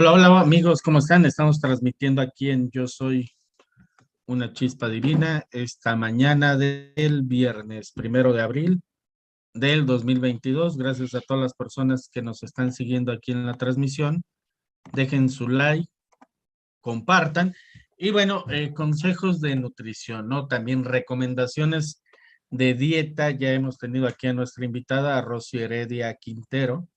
Hola, hola amigos, ¿cómo están? Estamos transmitiendo aquí en Yo Soy una Chispa Divina esta mañana del viernes 1 de abril del 2022. Gracias a todas las personas que nos están siguiendo aquí en la transmisión. Dejen su like, compartan. Y bueno, consejos de nutrición, ¿no? También recomendaciones de dieta. Ya hemos tenido aquí a nuestra invitada, a Rosy Heredia Quintero,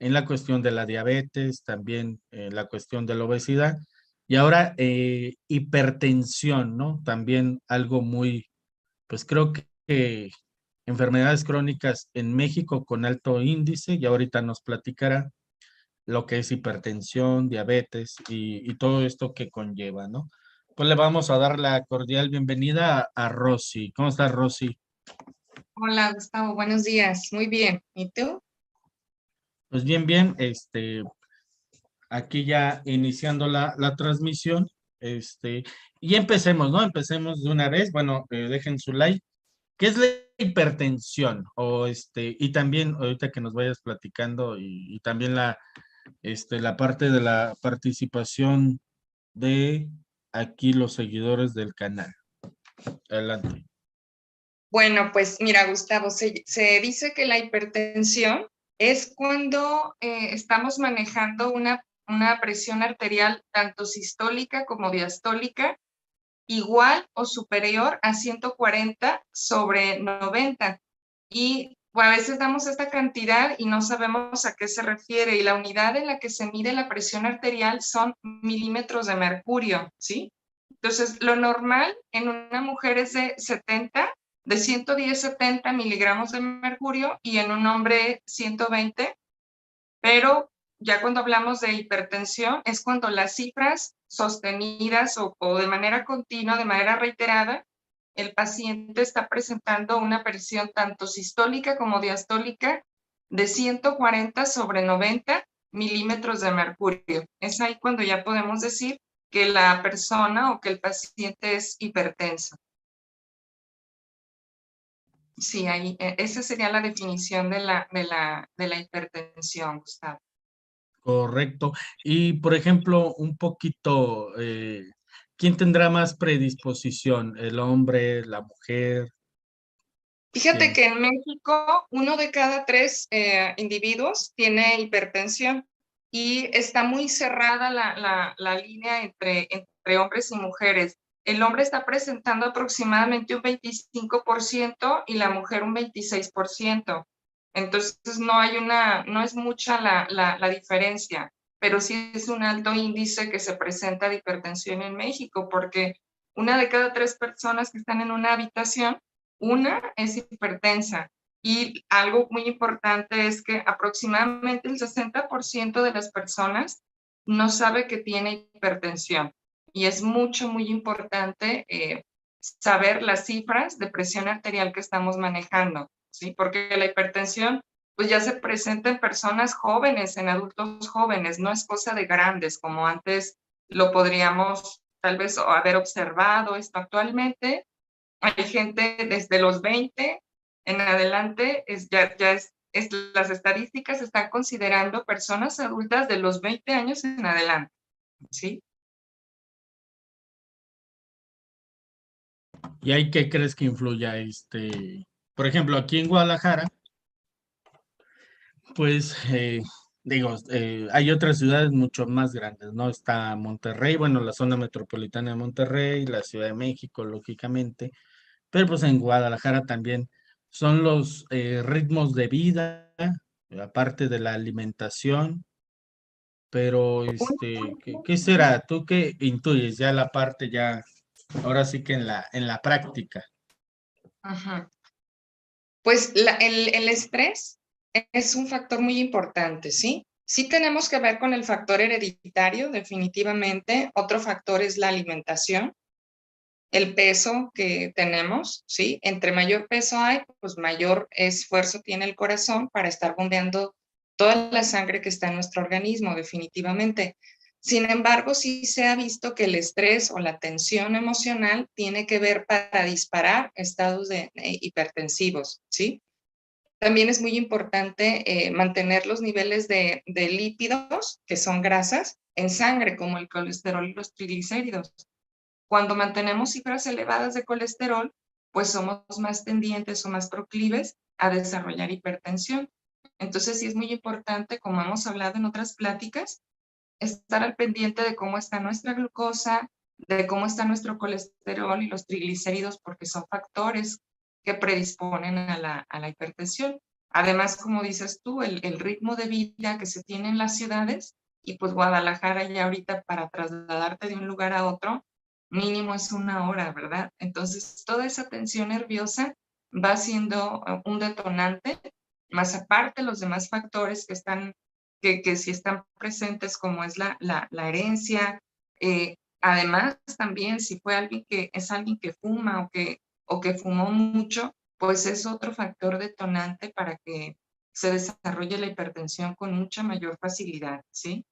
en la cuestión de la diabetes, también la cuestión de la obesidad y ahora hipertensión, ¿no? También algo muy, pues creo que enfermedades crónicas en México con alto índice y ahorita nos platicará lo que es hipertensión, diabetes y todo esto que conlleva, ¿no? Pues le vamos a dar la cordial bienvenida a Rosy. ¿Cómo estás, Rosy? Hola, Gustavo, buenos días. Muy bien. ¿Y tú? Pues bien, bien, aquí ya iniciando la transmisión, y empecemos, ¿no? Empecemos de una vez. Bueno, dejen su like. ¿Qué es la hipertensión? Y también ahorita que nos vayas platicando y también la parte de la participación de aquí los seguidores del canal. Adelante. Bueno, pues mira, Gustavo, se dice que la hipertensión es cuando estamos manejando una presión arterial tanto sistólica como diastólica igual o superior a 140/90. Y a veces damos esta cantidad y no sabemos a qué se refiere. Y la unidad en la que se mide la presión arterial son milímetros de mercurio, ¿sí? Entonces, lo normal en una mujer es de 110-70 miligramos de mercurio y en un hombre 120, pero ya cuando hablamos de hipertensión es cuando las cifras sostenidas o de manera continua, de manera reiterada, el paciente está presentando una presión tanto sistólica como diastólica de 140/90 milímetros de mercurio. Es ahí cuando ya podemos decir que la persona o que el paciente es hipertenso. Sí, ahí, esa sería la definición de la hipertensión, Gustavo. Correcto. Y por ejemplo, un poquito, ¿quién tendrá más predisposición? ¿El hombre, la mujer? Fíjate ¿Quién? que en México 1 de cada 3 individuos tiene hipertensión y está muy cerrada la línea entre hombres y mujeres. El hombre está presentando aproximadamente un 25% y la mujer un 26%. Entonces no es mucha la diferencia, pero sí es un alto índice que se presenta de hipertensión en México, porque 1 de cada 3 personas que están en una habitación, una es hipertensa. Y algo muy importante es que aproximadamente el 60% de las personas no sabe que tiene hipertensión. Y es muy importante saber las cifras de presión arterial que estamos manejando, ¿sí? Porque la hipertensión pues ya se presenta en personas jóvenes, en adultos jóvenes, no es cosa de grandes como antes lo podríamos tal vez haber observado. Esto actualmente hay gente desde los 20 en adelante, las estadísticas están considerando personas adultas de los 20 años en adelante, ¿sí? ¿Y ahí qué crees que influya? Por ejemplo, aquí en Guadalajara, pues digo, hay otras ciudades mucho más grandes, ¿no? Está Monterrey, bueno, la zona metropolitana de Monterrey, la Ciudad de México, lógicamente, pero pues en Guadalajara también son los ritmos de vida, aparte de la alimentación, pero ¿qué será? ¿Tú qué intuyes? Ya la parte ya, ahora sí que en la práctica. Ajá. Pues el estrés es un factor muy importante, ¿sí? Sí tenemos que ver con el factor hereditario, definitivamente. Otro factor es la alimentación, el peso que tenemos, ¿sí? Entre mayor peso hay, pues mayor esfuerzo tiene el corazón para estar bombeando toda la sangre que está en nuestro organismo, definitivamente. Sin embargo, sí se ha visto que el estrés o la tensión emocional tiene que ver para disparar estados hipertensivos, ¿sí? también es muy importante mantener los niveles de lípidos, que son grasas, en sangre, como el colesterol y los triglicéridos. Cuando mantenemos cifras elevadas de colesterol, pues somos más tendientes o más proclives a desarrollar hipertensión. Entonces sí es muy importante, como hemos hablado en otras pláticas, estar al pendiente de cómo está nuestra glucosa, de cómo está nuestro colesterol y los triglicéridos, porque son factores que predisponen a la hipertensión. Además, como dices tú, el ritmo de vida que se tiene en las ciudades, y pues Guadalajara ya ahorita para trasladarte de un lugar a otro, mínimo es 1 hora, ¿verdad? Entonces, toda esa tensión nerviosa va siendo un detonante, más aparte los demás factores que si están presentes, como es la herencia. Además, también si fue alguien que es alguien que fuma o que fumó mucho, pues es otro factor detonante para que se desarrolle la hipertensión con mucha mayor facilidad, ¿sí?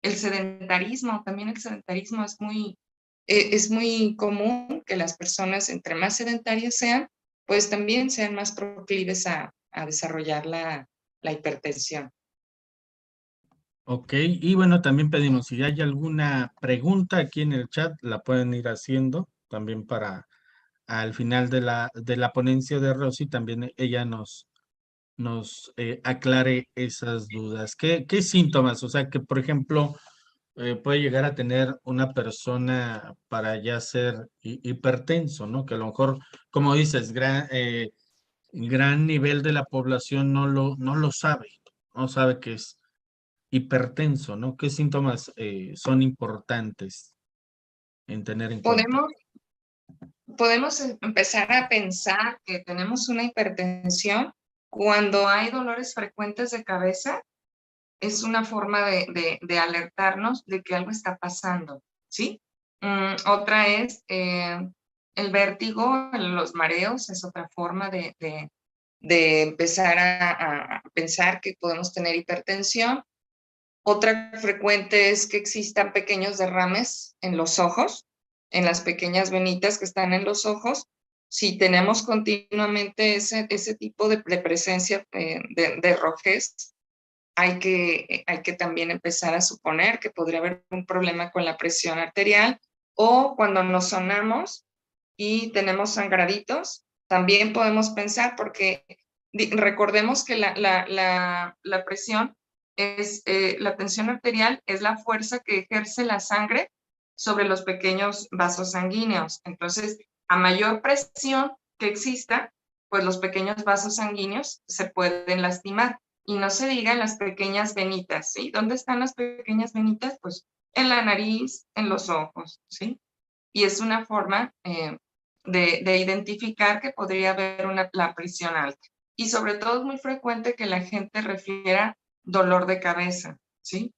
El sedentarismo, también el sedentarismo es muy común que las personas, entre más sedentarias sean, pues también sean más proclives a desarrollar la hipertensión. Ok, y bueno, también pedimos si hay alguna pregunta aquí en el chat, la pueden ir haciendo también para al final de la ponencia de Rosy, también ella nos aclare esas dudas. ¿Qué síntomas? O sea, que por ejemplo puede llegar a tener una persona para ya ser hipertenso, ¿no? Que a lo mejor, como dices, gran nivel de la población no lo sabe, no sabe que es hipertenso, ¿no? ¿Qué síntomas son importantes en tener en cuenta? Podemos, podemos empezar a pensar que tenemos una hipertensión cuando hay dolores frecuentes de cabeza. Es una forma de alertarnos de que algo está pasando, ¿sí? Otra es el vértigo, los mareos, es otra forma de empezar a pensar que podemos tener hipertensión. Otra frecuente es que existan pequeños derrames en los ojos, en las pequeñas venitas que están en los ojos. Si tenemos continuamente ese tipo de presencia de rojez, hay que también empezar a suponer que podría haber un problema con la presión arterial, o cuando nos sonamos y tenemos sangraditos, también podemos pensar, porque recordemos que la presión es, la tensión arterial es la fuerza que ejerce la sangre sobre los pequeños vasos sanguíneos. Entonces, a mayor presión que exista, pues los pequeños vasos sanguíneos se pueden lastimar. Y no se diga en las pequeñas venitas, ¿sí? ¿Dónde están las pequeñas venitas? Pues en la nariz, en los ojos, ¿sí? Y es una forma de identificar que podría haber la presión alta. Y sobre todo es muy frecuente que la gente refiera dolor de cabeza, ¿sí?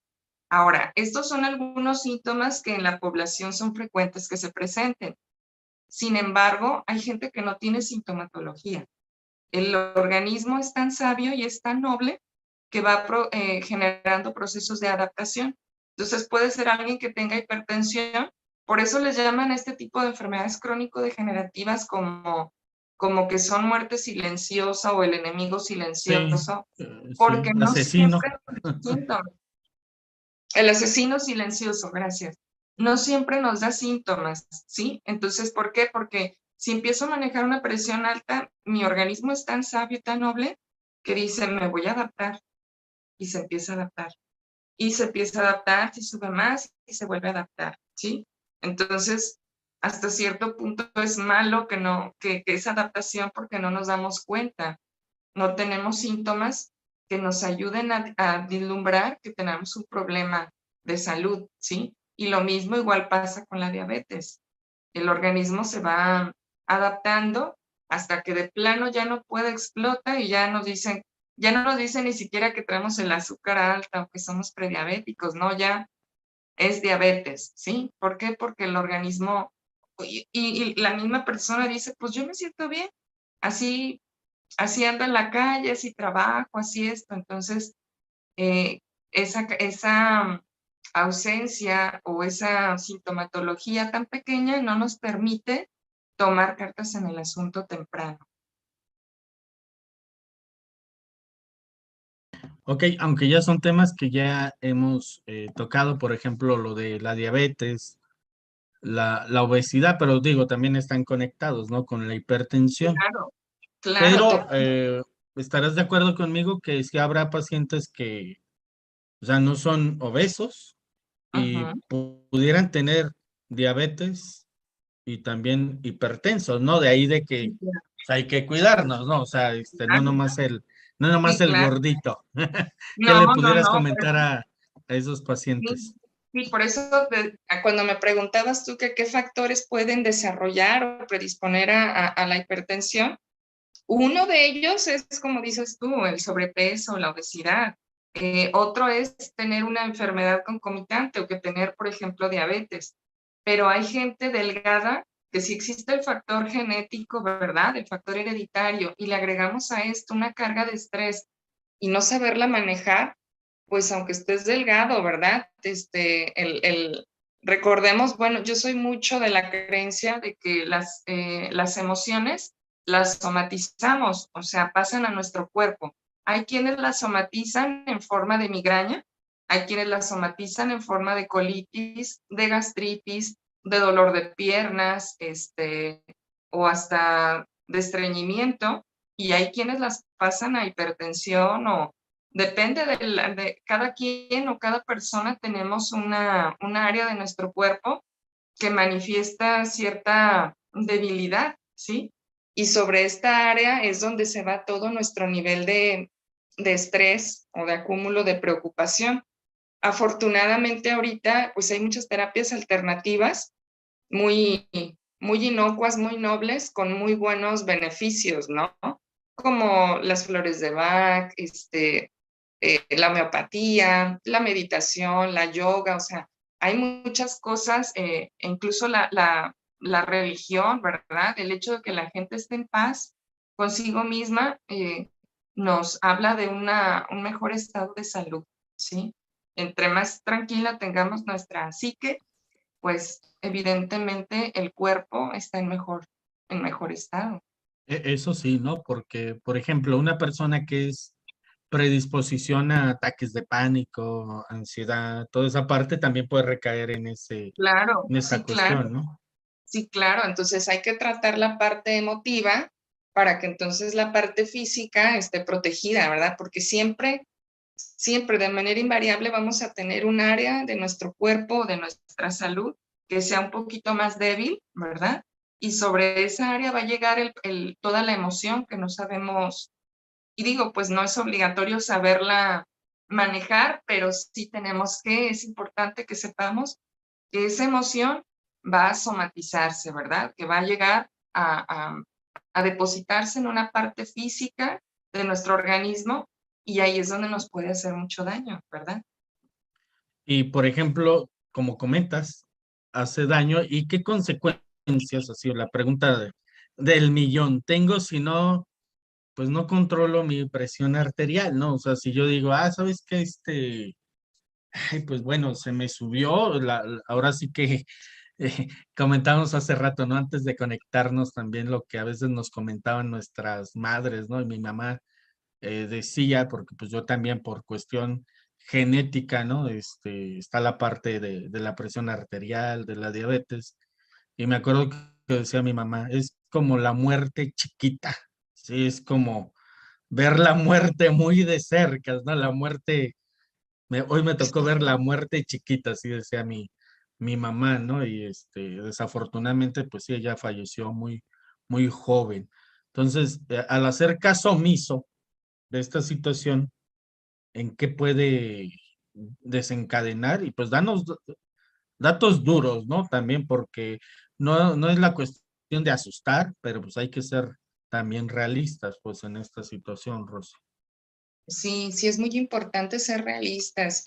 Ahora, estos son algunos síntomas que en la población son frecuentes que se presenten. Sin embargo, hay gente que no tiene sintomatología. El organismo es tan sabio y es tan noble que va generando procesos de adaptación. Entonces puede ser alguien que tenga hipertensión, por eso les llaman a este tipo de enfermedades crónico-degenerativas como que son muerte silenciosa o el enemigo Sí, silencioso, sí, porque no asesino. siempre nos da síntomas. El asesino silencioso, gracias. No siempre nos da síntomas, ¿sí? Entonces, ¿por qué? Porque si empiezo a manejar una presión alta, mi organismo es tan sabio y tan noble que dice, me voy a adaptar, y se empieza a adaptar. Y se empieza a adaptar, si sube más y se vuelve a adaptar, ¿sí? Entonces, hasta cierto punto es malo que esa adaptación, porque no nos damos cuenta, no tenemos síntomas que nos ayuden a vislumbrar que tenemos un problema de salud, ¿sí? Y lo mismo igual pasa con la diabetes. El organismo se va adaptando hasta que de plano ya no puede, explota, y ya no nos dicen ni siquiera que tenemos el azúcar alta o que somos prediabéticos, no, ya es diabetes, ¿sí? ¿Por qué? Porque el organismo y la misma persona dice, pues yo me siento bien, así ando en la calle, así trabajo, así esto. Entonces, eh, esa ausencia o esa sintomatología tan pequeña no nos permite tomar cartas en el asunto temprano. Ok, aunque ya son temas que ya hemos tocado, por ejemplo, lo de la diabetes, la obesidad, pero digo, también están conectados, ¿no? Con la hipertensión. Claro, claro, Pero estarás de acuerdo conmigo que sí habrá pacientes que, o sea, no son obesos y ujú, pudieran tener diabetes y también hipertensos, ¿no? De ahí de que sí, claro, pues, hay que cuidarnos, ¿no? O sea, no claro, nomás no nomás sí, el claro. gordito. ¿Qué No, le no, pudieras no, comentar a esos sí, pacientes? sí, por eso cuando me preguntabas tú que qué factores pueden desarrollar o predisponer a la hipertensión, uno de ellos es, como dices tú, el sobrepeso, la obesidad. Otro es tener una enfermedad concomitante o que tener, por ejemplo, diabetes. Pero hay gente delgada que si existe el factor genético, ¿verdad? El factor hereditario, y le agregamos a esto una carga de estrés y no saberla manejar, pues aunque estés delgado, ¿verdad? Recordemos, bueno, yo soy mucho de la creencia de que las emociones las somatizamos, o sea, pasan a nuestro cuerpo. Hay quienes las somatizan en forma de migraña, hay quienes las somatizan en forma de colitis, de gastritis, de dolor de piernas, o hasta de estreñimiento, y hay quienes las pasan a hipertensión o depende de cada quien o cada persona tenemos una área de nuestro cuerpo que manifiesta cierta debilidad, ¿sí? Y sobre esta área es donde se va todo nuestro nivel de estrés o de acúmulo de preocupación. Afortunadamente ahorita pues hay muchas terapias alternativas muy, muy inocuas, muy nobles, con muy buenos beneficios, ¿no? Como las flores de Bach, la homeopatía, la meditación, la yoga, o sea, hay muchas cosas, incluso la religión, ¿verdad? El hecho de que la gente esté en paz consigo misma nos habla de un mejor estado de salud, ¿sí? Entre más tranquila tengamos nuestra psique, pues evidentemente el cuerpo está en mejor estado. Eso sí, ¿no? Porque, por ejemplo, una persona que es predisposición a ataques de pánico, ansiedad, toda esa parte también puede recaer en Claro, en esa sí, claro, cuestión, ¿no? sí, claro. Entonces hay que tratar la parte emotiva para que entonces la parte física esté protegida, ¿verdad? Porque siempre, siempre de manera invariable vamos a tener un área de nuestro cuerpo, de nuestra salud, que sea un poquito más débil, ¿verdad? Y sobre esa área va a llegar toda la emoción que no sabemos. Y digo, pues no es obligatorio saberla manejar, pero sí es importante que sepamos que esa emoción va a somatizarse, ¿verdad? Que va a llegar a depositarse en una parte física de nuestro organismo y ahí es donde nos puede hacer mucho daño, ¿verdad? Y, por ejemplo, como comentas, hace daño y qué consecuencias, así, la pregunta del millón, tengo si no, pues no controlo mi presión arterial, ¿no? O sea, si yo digo, ¿sabes qué? Ay, pues bueno, se me subió, ahora sí que comentamos hace rato, ¿no? Antes de conectarnos también lo que a veces nos comentaban nuestras madres, ¿no? Y mi mamá decía, porque pues yo también por cuestión genética, ¿no? Está la parte de la presión arterial, de la diabetes, y me acuerdo que decía mi mamá, es como la muerte chiquita, sí, es como ver la muerte muy de cerca, ¿no? La muerte hoy me tocó ver la muerte chiquita, así decía mi mamá, ¿no? Y desafortunadamente, pues sí, ella falleció muy joven. Entonces, al hacer caso omiso de esta situación, ¿en qué puede desencadenar? Y pues danos datos duros, ¿no? También porque no es la cuestión de asustar, pero pues hay que ser también realistas, pues en esta situación, Rosy. Sí, sí es muy importante ser realistas.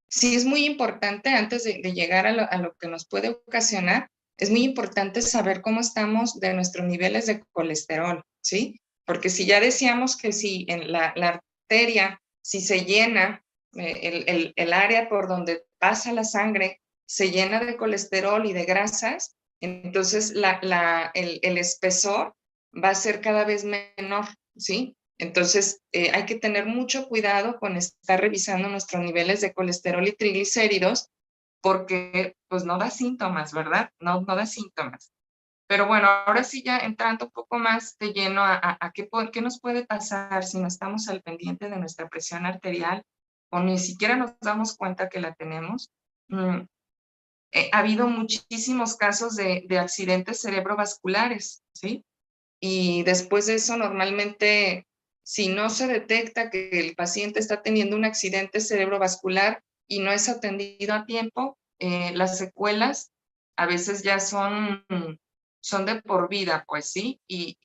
Sí es muy importante antes de llegar a lo que nos puede ocasionar, es muy importante saber cómo estamos de nuestros niveles de colesterol, ¿sí? Porque si ya decíamos que si en la arteria, si se llena, el área por donde pasa la sangre, se llena de colesterol y de grasas, entonces el espesor va a ser cada vez menor, ¿sí? Entonces, hay que tener mucho cuidado con estar revisando nuestros niveles de colesterol y triglicéridos, porque pues no da síntomas, ¿verdad? No da síntomas. Pero bueno, ahora sí ya entrando un poco más de lleno a qué nos puede pasar si no estamos al pendiente de nuestra presión arterial o ni siquiera nos damos cuenta que la tenemos. Ha habido muchísimos casos de accidentes cerebrovasculares, ¿sí? Y después de eso, normalmente, si no se detecta que el paciente está teniendo un accidente cerebrovascular y no es atendido a tiempo, las secuelas a veces ya son de por vida, pues sí, y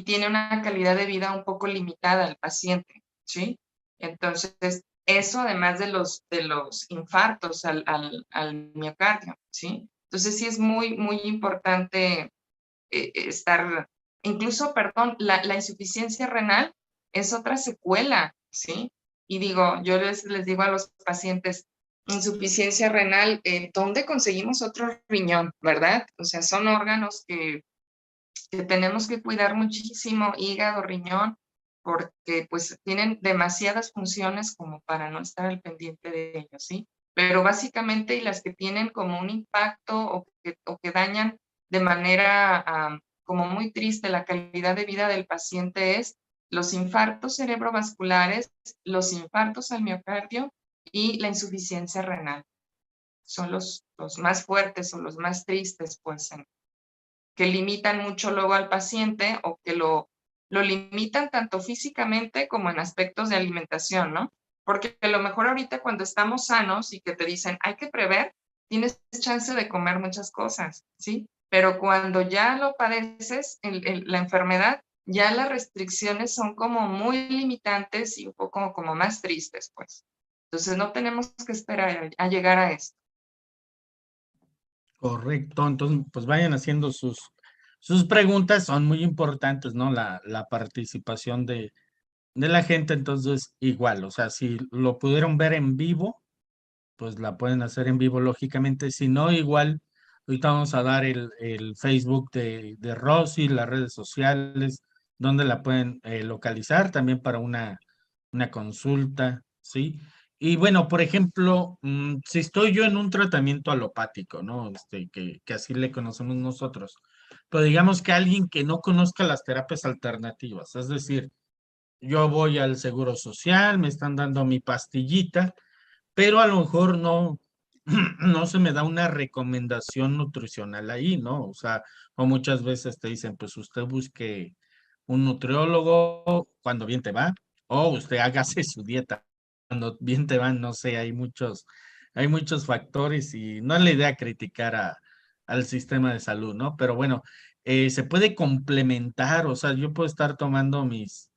tiene una calidad de vida un poco limitada el paciente, ¿sí? Entonces, eso además de los infartos al miocardio, ¿sí? Entonces, sí es muy, muy importante estar, incluso, perdón, la insuficiencia renal es otra secuela, ¿sí? Y digo, yo les digo a los pacientes, insuficiencia renal, ¿dónde conseguimos otro riñón, verdad? O sea, son órganos que tenemos que cuidar muchísimo, hígado, riñón, porque pues tienen demasiadas funciones como para no estar al pendiente de ellos, ¿sí? Pero básicamente, y las que tienen como un impacto o que dañan de manera como muy triste la calidad de vida del paciente es los infartos cerebrovasculares, los infartos al miocardio y la insuficiencia renal. Son los más fuertes o los más tristes, pues, que limitan mucho luego al paciente o que lo limitan tanto físicamente como en aspectos de alimentación, ¿no? Porque a lo mejor ahorita cuando estamos sanos y que te dicen hay que prever, tienes chance de comer muchas cosas, ¿sí? Pero cuando ya lo padeces, la enfermedad, ya las restricciones son como muy limitantes y un poco como más tristes, pues. Entonces no tenemos que esperar a llegar a esto. Correcto, entonces pues vayan haciendo sus preguntas, son muy importantes, ¿no? La participación de la gente, entonces igual, o sea, si lo pudieron ver en vivo, pues la pueden hacer en vivo, lógicamente, si no, igual, ahorita vamos a dar el Facebook de Rosy, las redes sociales, donde la pueden localizar también para una consulta, ¿sí? Y bueno, por ejemplo, si estoy yo en un tratamiento alopático, ¿no? Que así le conocemos nosotros, pero digamos que alguien que no conozca las terapias alternativas, es decir, yo voy al Seguro Social, me están dando mi pastillita, pero a lo mejor no, no se me da una recomendación nutricional ahí, ¿no? O sea, o muchas veces te dicen, pues usted busque un nutriólogo cuando bien te va, o usted hágase su dieta cuando bien te va, no sé, hay muchos factores y no es la idea criticar al sistema de salud, ¿no? Pero bueno, se puede complementar, o sea, yo puedo estar tomando mis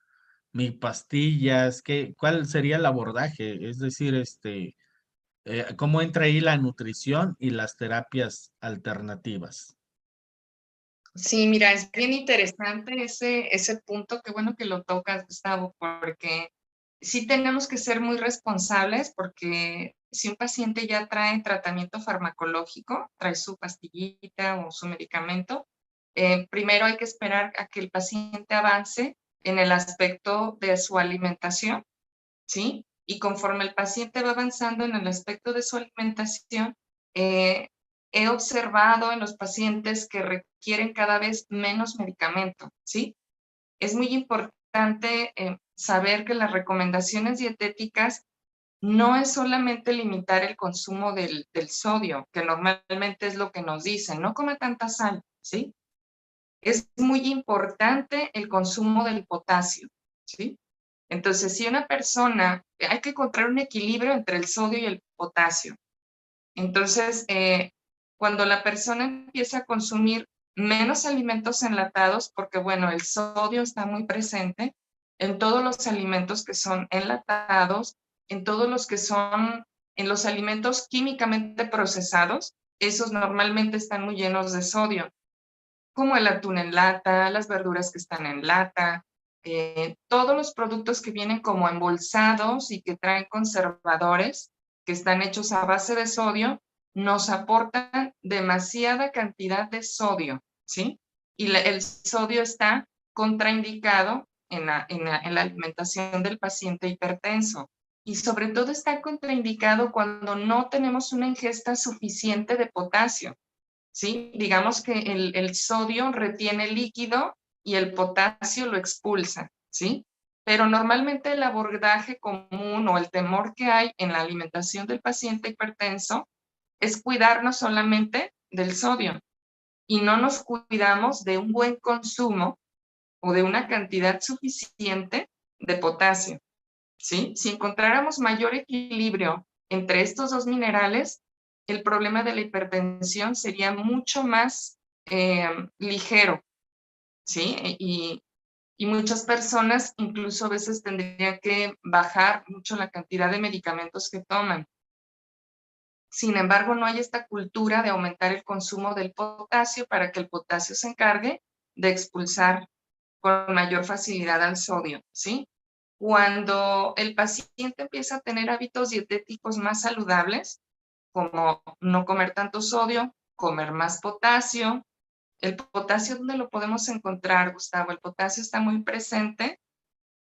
pastillas, ¿cuál sería el abordaje? Es decir, ¿cómo entra ahí la nutrición y las terapias alternativas? Sí, mira, es bien interesante ese punto, qué bueno que lo tocas, Gustavo, porque sí tenemos que ser muy responsables porque si un paciente ya trae tratamiento farmacológico, trae su pastillita o su medicamento, primero hay que esperar a que el paciente avance en el aspecto de su alimentación, ¿sí? Y conforme el paciente va avanzando en el aspecto de su alimentación, eh, he observado en los pacientes que requieren cada vez menos medicamento, ¿sí? Es muy importante saber que las recomendaciones dietéticas no es solamente limitar el consumo del sodio, que normalmente es lo que nos dicen, no come tanta sal, ¿sí? Es muy importante el consumo del potasio, ¿sí? Entonces, si una persona, hay que encontrar un equilibrio entre el sodio y el potasio. Entonces, cuando la persona empieza a consumir menos alimentos enlatados, porque bueno, el sodio está muy presente en todos los alimentos que son enlatados, en todos los que son, en los alimentos químicamente procesados, esos normalmente están muy llenos de sodio, como el atún en lata, las verduras que están en lata, todos los productos que vienen como embolsados y que traen conservadores, que están hechos a base de sodio, nos aportan demasiada cantidad de sodio, ¿sí? Y el sodio está contraindicado en la alimentación del paciente hipertenso. Y sobre todo está contraindicado cuando no tenemos una ingesta suficiente de potasio, ¿sí? Digamos que el sodio retiene líquido y el potasio lo expulsa, ¿sí? Pero normalmente el abordaje común o el temor que hay en la alimentación del paciente hipertenso es cuidarnos solamente del sodio y no nos cuidamos de un buen consumo o de una cantidad suficiente de potasio, ¿sí? Si encontráramos mayor equilibrio entre estos dos minerales, el problema de la hipertensión sería mucho más ligero, ¿sí? Y muchas personas incluso a veces tendrían que bajar mucho la cantidad de medicamentos que toman. Sin embargo, no hay esta cultura de aumentar el consumo del potasio para que el potasio se encargue de expulsar con mayor facilidad al sodio, ¿sí? Cuando el paciente empieza a tener hábitos dietéticos más saludables, como no comer tanto sodio, comer más potasio. El potasio, ¿dónde lo podemos encontrar, Gustavo? El potasio está muy presente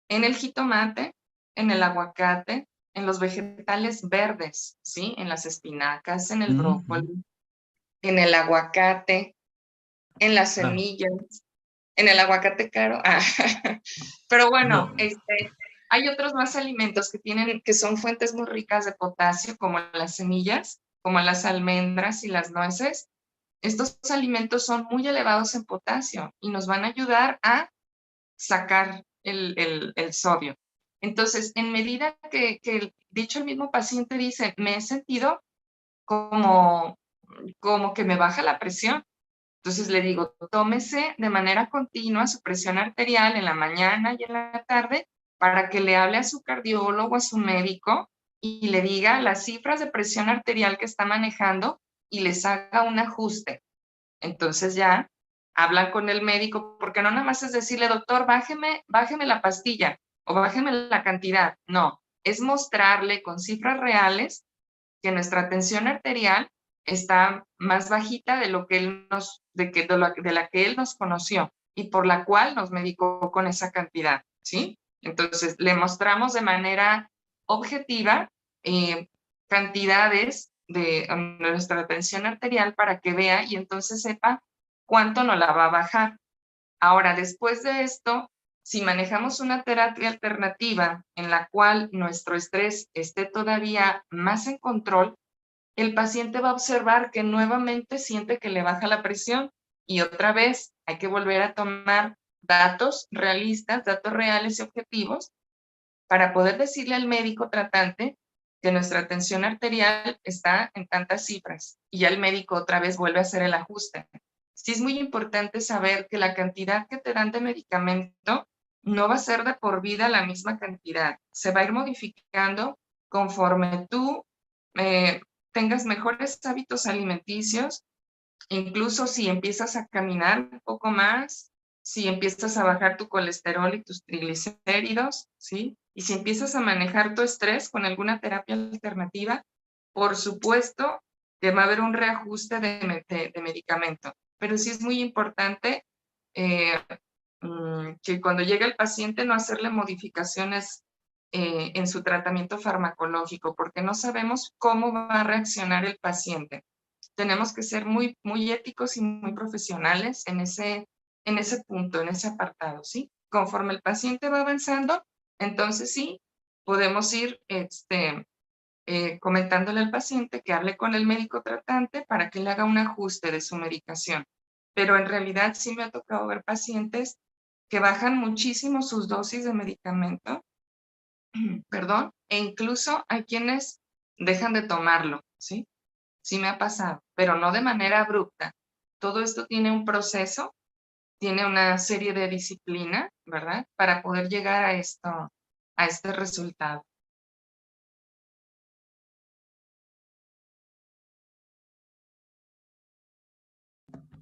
en el jitomate, en el aguacate, en los vegetales verdes, ¿sí? En las espinacas, en el brócoli, en el aguacate, en las semillas, en el aguacate caro. Pero bueno, No. hay otros más alimentos que son fuentes muy ricas de potasio, como las semillas, como las almendras y las nueces. Estos alimentos son muy elevados en potasio y nos van a ayudar a sacar el sodio. Entonces, en medida que dicho el mismo paciente dice, me he sentido como, como que me baja la presión. Entonces le digo, tómese de manera continua su presión arterial en la mañana y en la tarde para que le hable a su cardiólogo, a su médico y le diga las cifras de presión arterial que está manejando y les haga un ajuste. Entonces ya hablan con el médico, porque no nada más es decirle, doctor, bájeme la pastilla o bájeme la cantidad. No, es mostrarle con cifras reales que nuestra tensión arterial está más bajita de lo que él de la que él nos conoció y por la cual nos medicó con esa cantidad, ¿sí? Entonces, le mostramos de manera objetiva cantidades de nuestra tensión arterial para que vea y entonces sepa cuánto nos la va a bajar. Ahora, después de esto, si manejamos una terapia alternativa en la cual nuestro estrés esté todavía más en control, el paciente va a observar que nuevamente siente que le baja la presión y otra vez hay que volver a tomar datos realistas, datos reales y objetivos para poder decirle al médico tratante que nuestra tensión arterial está en tantas cifras y ya el médico otra vez vuelve a hacer el ajuste. Sí es muy importante saber que la cantidad que te dan de medicamento no va a ser de por vida la misma cantidad. Se va a ir modificando conforme tú tengas mejores hábitos alimenticios, incluso si empiezas a caminar un poco más, si empiezas a bajar tu colesterol y tus triglicéridos, ¿sí? Y si empiezas a manejar tu estrés con alguna terapia alternativa, por supuesto que va a haber un reajuste de medicamento. Pero sí es muy importante que cuando llegue el paciente no hacerle modificaciones en su tratamiento farmacológico, porque no sabemos cómo va a reaccionar el paciente. Tenemos que ser muy, muy éticos y muy profesionales en ese punto, en ese apartado, ¿sí? Conforme el paciente va avanzando, entonces sí, podemos ir comentándole al paciente que hable con el médico tratante para que le haga un ajuste de su medicación. Pero en realidad sí me ha tocado ver pacientes que bajan muchísimo sus dosis de medicamento, perdón, e incluso hay quienes dejan de tomarlo, ¿sí? Sí me ha pasado, pero no de manera abrupta. Todo esto tiene un proceso, tiene una serie de disciplina, ¿verdad? Para poder llegar a este resultado.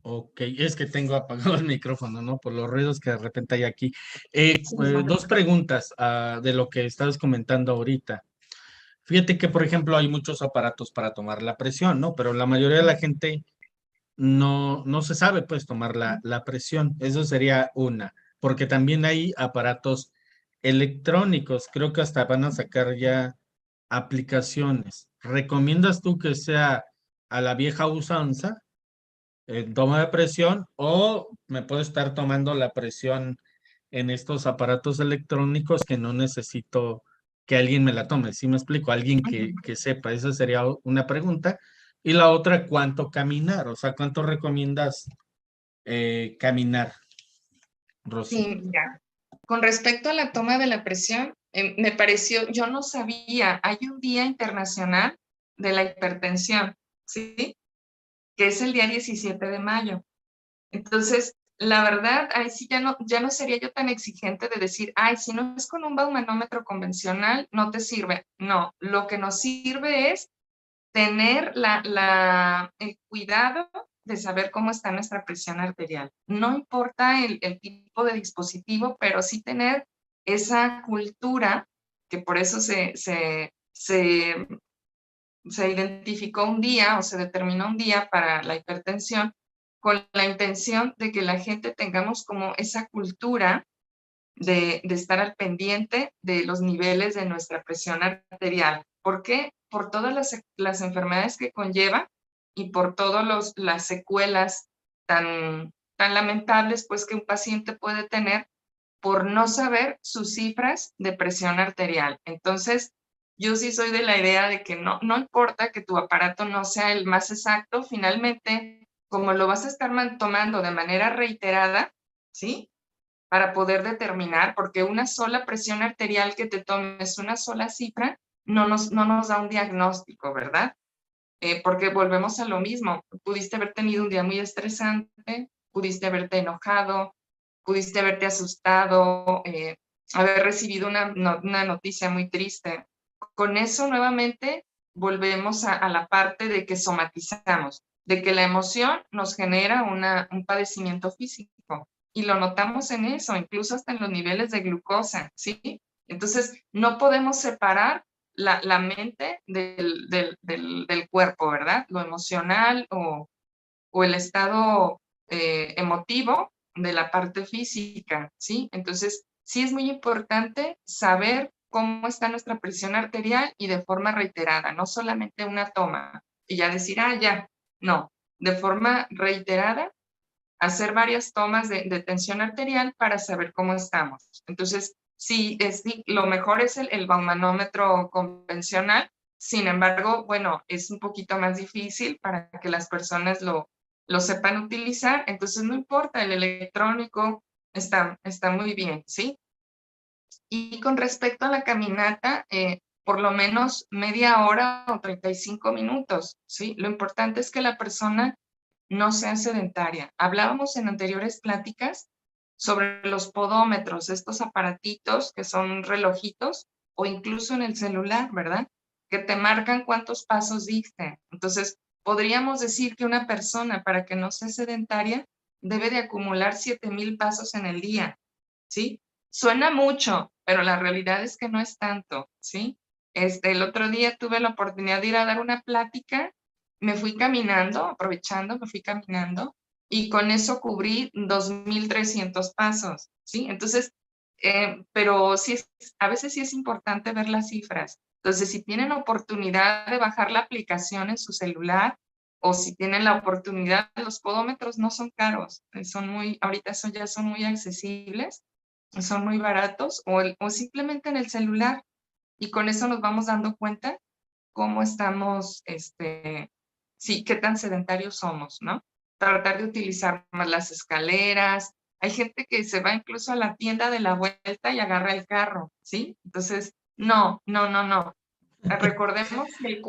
Ok, es que tengo apagado el micrófono, ¿no? Por los ruidos que de repente hay aquí. Sí, no. Dos preguntas de lo que estabas comentando ahorita. Fíjate que, por ejemplo, hay muchos aparatos para tomar la presión, ¿no? Pero la mayoría de la gente no se sabe, pues, tomar la presión. Eso sería una. porque también hay aparatos electrónicos, creo que hasta van a sacar ya aplicaciones. ¿Recomiendas tú que sea a la vieja usanza, toma de presión, o me puedo estar tomando la presión en estos aparatos electrónicos que no necesito que alguien me la tome? ¿Sí me explico? Alguien que sepa, esa sería una pregunta. Y la otra, ¿cuánto caminar? O sea, ¿cuánto recomiendas caminar, Rosy? Sí, mira, con respecto a la toma de la presión, me pareció, yo no sabía, hay un Día Internacional de la Hipertensión, ¿sí? Que es el día 17 de mayo. Entonces, la verdad, ahí sí ya no sería yo tan exigente de decir, ay, si no es con un baumanómetro convencional, no te sirve. No, lo que nos sirve es tener el cuidado de saber cómo está nuestra presión arterial. No importa el tipo de dispositivo, pero sí tener esa cultura, que por eso se identificó un día o se determinó un día para la hipertensión, con la intención de que la gente tengamos como esa cultura de estar al pendiente de los niveles de nuestra presión arterial. ¿Por qué? Por todas las enfermedades que conlleva y por todas las secuelas tan lamentables pues, que un paciente puede tener por no saber sus cifras de presión arterial. Entonces, yo sí soy de la idea de que no importa que tu aparato no sea el más exacto, finalmente, como lo vas a estar tomando de manera reiterada, ¿sí? Para poder determinar, porque una sola presión arterial que te tomes, una sola cifra, no nos da un diagnóstico, ¿verdad? Porque volvemos a lo mismo. Pudiste haber tenido un día muy estresante, pudiste haberte enojado, pudiste haberte asustado, haber recibido una noticia muy triste. Con eso nuevamente volvemos a la parte de que somatizamos, de que la emoción nos genera un padecimiento físico y lo notamos en eso, incluso hasta en los niveles de glucosa, ¿sí? Entonces, no podemos separar la mente del cuerpo, ¿verdad? Lo emocional o el estado emotivo de la parte física, ¿sí? Entonces, sí es muy importante saber cómo está nuestra presión arterial y de forma reiterada, no solamente una toma y ya decir, ah, ya, no, de forma reiterada, hacer varias tomas de tensión arterial para saber cómo estamos. Entonces, sí, lo mejor es el baumanómetro convencional, sin embargo, bueno, es un poquito más difícil para que las personas lo sepan utilizar, entonces no importa, el electrónico está muy bien, ¿sí? Y con respecto a la caminata, por lo menos media hora o 35 minutos, ¿sí? Lo importante es que la persona no sea sedentaria. Hablábamos en anteriores pláticas sobre los podómetros, estos aparatitos que son relojitos o incluso en el celular, ¿verdad? Que te marcan cuántos pasos diste. Entonces, podríamos decir que una persona para que no sea sedentaria debe de acumular 7,000 pasos en el día, ¿sí? Suena mucho, pero la realidad es que no es tanto, ¿sí? El otro día tuve la oportunidad de ir a dar una plática, me fui caminando, aprovechando, me fui caminando, y con eso cubrí 2,300 pasos, ¿sí? Entonces, pero sí a veces sí es importante ver las cifras. Entonces, si tienen oportunidad de bajar la aplicación en su celular, o si tienen la oportunidad, los podómetros no son caros, ahorita ya son muy accesibles, son muy baratos, o simplemente en el celular, y con eso nos vamos dando cuenta cómo estamos, sí, qué tan sedentarios somos, ¿no? Tratar de utilizar más las escaleras. Hay gente que se va incluso a la tienda de la vuelta y agarra el carro, ¿sí? Entonces, no, no, no, no. Recordemos que el Sí,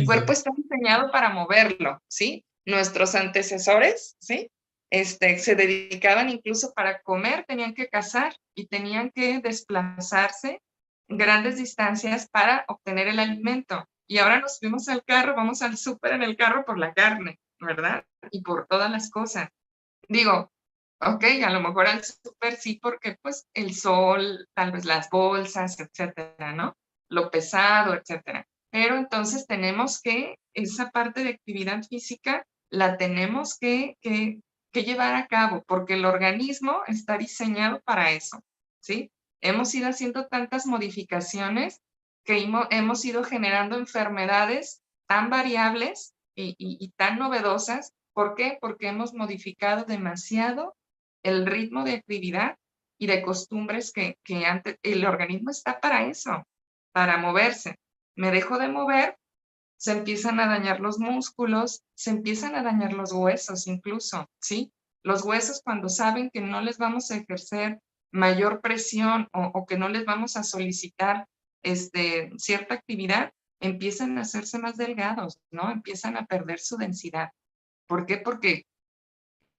cuerpo sí. está diseñado para moverlo, ¿sí? Nuestros antecesores, ¿sí? Se dedicaban incluso para comer, tenían que cazar y tenían que desplazarse grandes distancias para obtener el alimento. Y ahora nos subimos al carro, vamos al súper en el carro por la carne, ¿verdad? Y por todas las cosas. Digo, ok, a lo mejor al súper sí, porque pues el sol, tal vez las bolsas, etcétera, ¿no? Lo pesado, etcétera. Pero entonces tenemos que, esa parte de actividad física la tenemos que que llevar a cabo, porque el organismo está diseñado para eso, ¿sí? Hemos ido haciendo tantas modificaciones que hemos ido generando enfermedades tan variables y tan novedosas. ¿Por qué? Porque hemos modificado demasiado el ritmo de actividad y de costumbres que antes, el organismo está para eso, para moverse. Me dejo de mover, se empiezan a dañar los músculos, se empiezan a dañar los huesos incluso, ¿sí? Los huesos cuando saben que no les vamos a ejercer mayor presión o que no les vamos a solicitar cierta actividad, empiezan a hacerse más delgados, ¿no? Empiezan a perder su densidad. ¿Por qué? Porque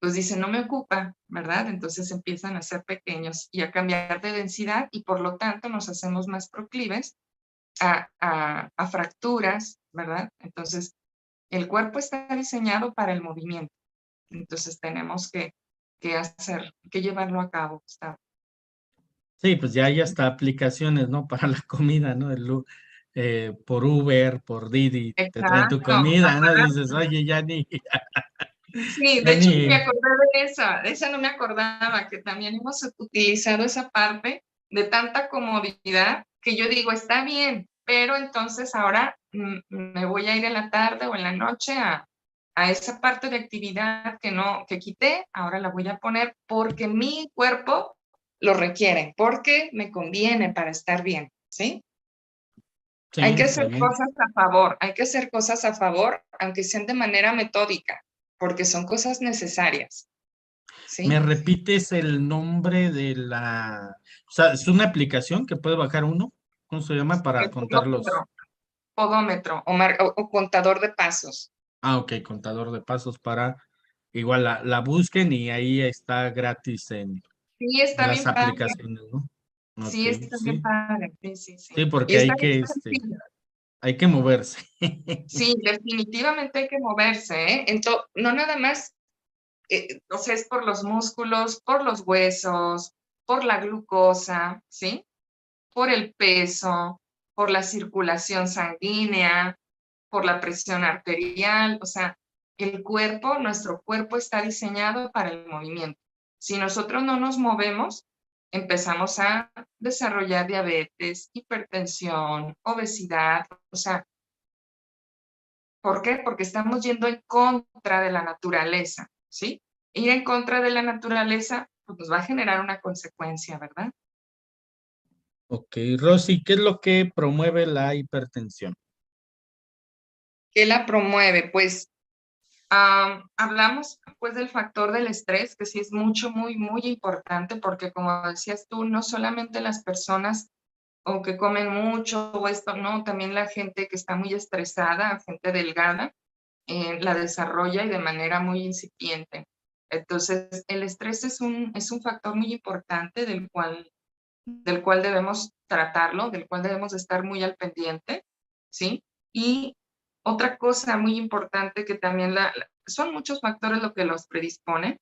pues dicen, no me ocupa, ¿verdad? Entonces empiezan a ser pequeños y a cambiar de densidad y por lo tanto nos hacemos más proclives a fracturas, ¿verdad? Entonces, el cuerpo está diseñado para el movimiento. Entonces, tenemos que llevarlo a cabo, Gustavo. Sí, pues ya hay hasta aplicaciones, ¿no? Para la comida, ¿no? Por Uber, por Didi, te traen tu Exacto. comida, ¿no? Dices, oye, Sí, de ya hecho me ni, acordé de esa no me acordaba, que también hemos utilizado esa parte de tanta comodidad que yo digo, está bien, pero entonces ahora me voy a ir en la tarde o en la noche a esa parte de actividad que quité, ahora la voy a poner porque mi cuerpo lo requiere, porque me conviene para estar bien, ¿sí? Hay que sí, hacer también. cosas a favor, hay que hacer cosas a favor, aunque sean de manera metódica, porque son cosas necesarias, ¿Me ¿sí? repites el nombre de o sea, es una aplicación que puede bajar uno? ¿Cómo se llama? Para El contar los, podómetro o contador de pasos. ok, contador de pasos para, igual la busquen y ahí está gratis Sí, de está las bien padre, aplicaciones, ¿no? Ok, sí, está bien sí, padre, sí, sí, sí, sí. Y porque está bien sencillo. hay que moverse. Sí, definitivamente hay que moverse, ¿eh? No nada más, o sea, es por los músculos, por los huesos, por la glucosa, ¿sí? Por el peso, por la circulación sanguínea, por la presión arterial, o sea, nuestro cuerpo está diseñado para el movimiento. Si nosotros no nos movemos, empezamos a desarrollar diabetes, hipertensión, obesidad, o sea, ¿por qué? Porque estamos yendo en contra de la naturaleza, ¿sí? Ir en contra de la naturaleza, pues nos va a generar una consecuencia, ¿verdad? Ok, Rosy, ¿qué es lo que promueve la hipertensión? ¿Qué la promueve? Pues hablamos pues del factor del estrés, que sí es muy importante, porque como decías tú, no solamente las personas o que comen mucho o esto, no, también la gente que está muy estresada, gente delgada, la desarrolla y de manera muy incipiente. Entonces, el estrés es un factor muy importante del cual debemos tratarlo, del cual debemos estar muy al pendiente, ¿sí? Y otra cosa muy importante que también son muchos factores lo que los predispone,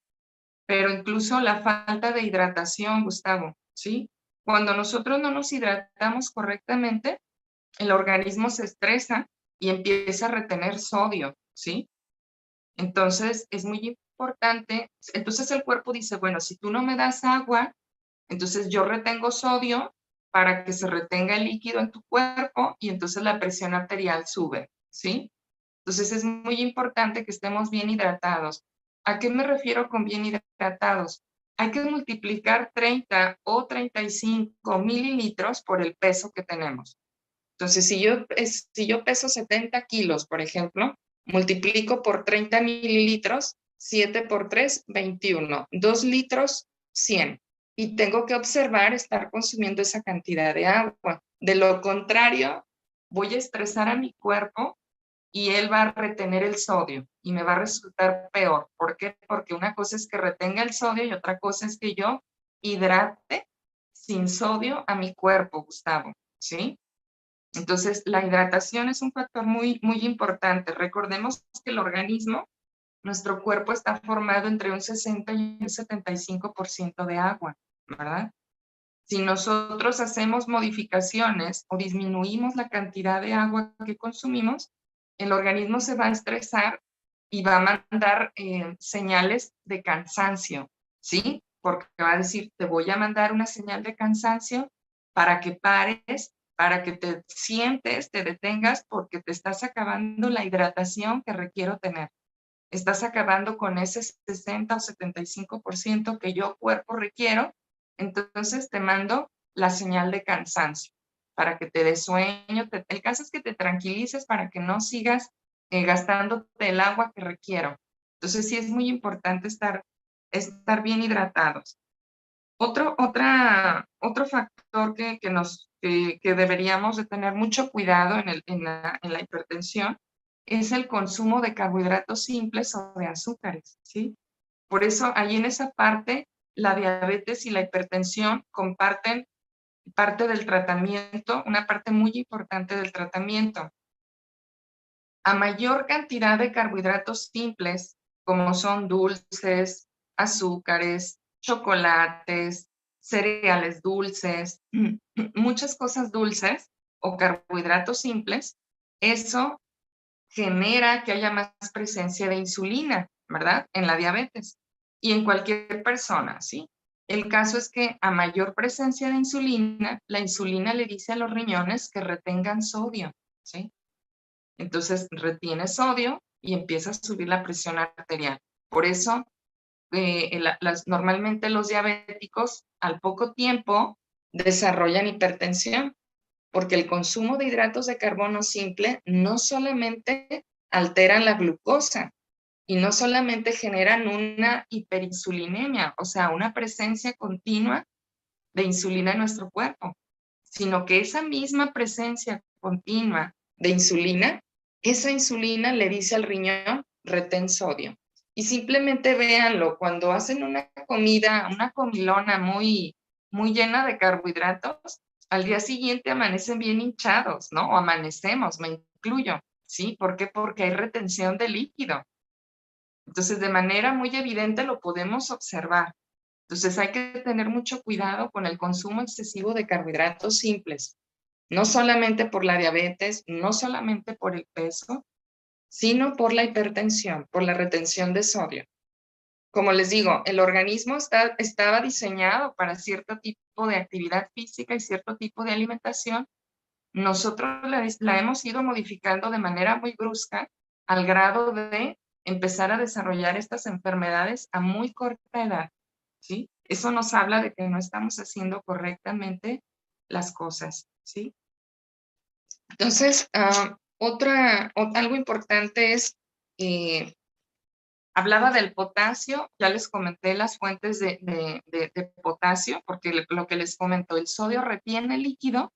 pero incluso la falta de hidratación, Gustavo, ¿sí? Cuando nosotros no nos hidratamos correctamente, el organismo se estresa y empieza a retener sodio, ¿sí? Entonces, es muy importante. Entonces, el cuerpo dice, bueno, si tú no me das agua, entonces yo retengo sodio para que se retenga el líquido en tu cuerpo y entonces la presión arterial sube, ¿sí? Entonces es muy importante que estemos bien hidratados. ¿A qué me refiero con bien hidratados? Hay que multiplicar 30 o 35 mililitros por el peso que tenemos. Entonces, si yo peso 70 kilos, por ejemplo, multiplico por 30 mililitros, 7 por 3, 21, 2 litros, 100. Y tengo que observar estar consumiendo esa cantidad de agua. De lo contrario, voy a estresar a mi cuerpo y él va a retener el sodio y me va a resultar peor. ¿Por qué? Porque una cosa es que retenga el sodio y otra cosa es que yo hidrate sin sodio a mi cuerpo, Gustavo, ¿sí? Entonces, la hidratación es un factor muy importante. Recordemos que el organismo, nuestro cuerpo está formado entre un 60 y un 75% de agua, ¿verdad? Si nosotros hacemos modificaciones o disminuimos la cantidad de agua que consumimos, el organismo se va a estresar y va a mandar señales de cansancio, ¿sí? Porque va a decir, te voy a mandar una señal de cansancio para que pares, para que te sientes, te detengas, porque te estás acabando la hidratación que requiero tener. Estás acabando con ese 60 o 75% que yo cuerpo requiero, entonces te mando la señal de cansancio para que te des sueño. El caso es que te tranquilices para que no sigas gastándote el agua que requiero. Entonces sí es muy importante estar bien hidratados. Otro factor que deberíamos de tener mucho cuidado en la hipertensión es el consumo de carbohidratos simples o de azúcares, ¿sí? Por eso, ahí en esa parte, la diabetes y la hipertensión comparten parte del tratamiento, una parte muy importante del tratamiento. A mayor cantidad de carbohidratos simples, como son dulces, azúcares, chocolates, cereales dulces, muchas cosas dulces o carbohidratos simples, eso genera que haya más presencia de insulina, ¿verdad? En la diabetes y en cualquier persona, ¿sí? El caso es que a mayor presencia de insulina, la insulina le dice a los riñones que retengan sodio, ¿sí? Entonces retiene sodio y empieza a subir la presión arterial. Por eso, normalmente los diabéticos al poco tiempo desarrollan hipertensión, porque el consumo de hidratos de carbono simple no solamente alteran la glucosa y no solamente generan una hiperinsulinemia, o sea, una presencia continua de insulina en nuestro cuerpo, sino que esa misma presencia continua de insulina, esa insulina le dice al riñón, retén sodio. Y simplemente véanlo, cuando hacen una comida, una comilona muy llena de carbohidratos, al día siguiente amanecen bien hinchados, ¿no? O amanecemos, me incluyo, ¿sí? ¿Por qué? Porque hay retención de líquido. Entonces, de manera muy evidente lo podemos observar. Entonces, hay que tener mucho cuidado con el consumo excesivo de carbohidratos simples, no solamente por la diabetes, no solamente por el peso, sino por la hipertensión, por la retención de sodio. Como les digo, el organismo estaba diseñado para cierto tipo de actividad física y cierto tipo de alimentación. Nosotros la hemos ido modificando de manera muy brusca al grado de empezar a desarrollar estas enfermedades a muy corta edad, ¿sí? Eso nos habla de que no estamos haciendo correctamente las cosas, ¿sí? Entonces, algo importante es, hablaba del potasio, ya les comenté las fuentes de potasio, porque lo que les comento, el sodio retiene líquido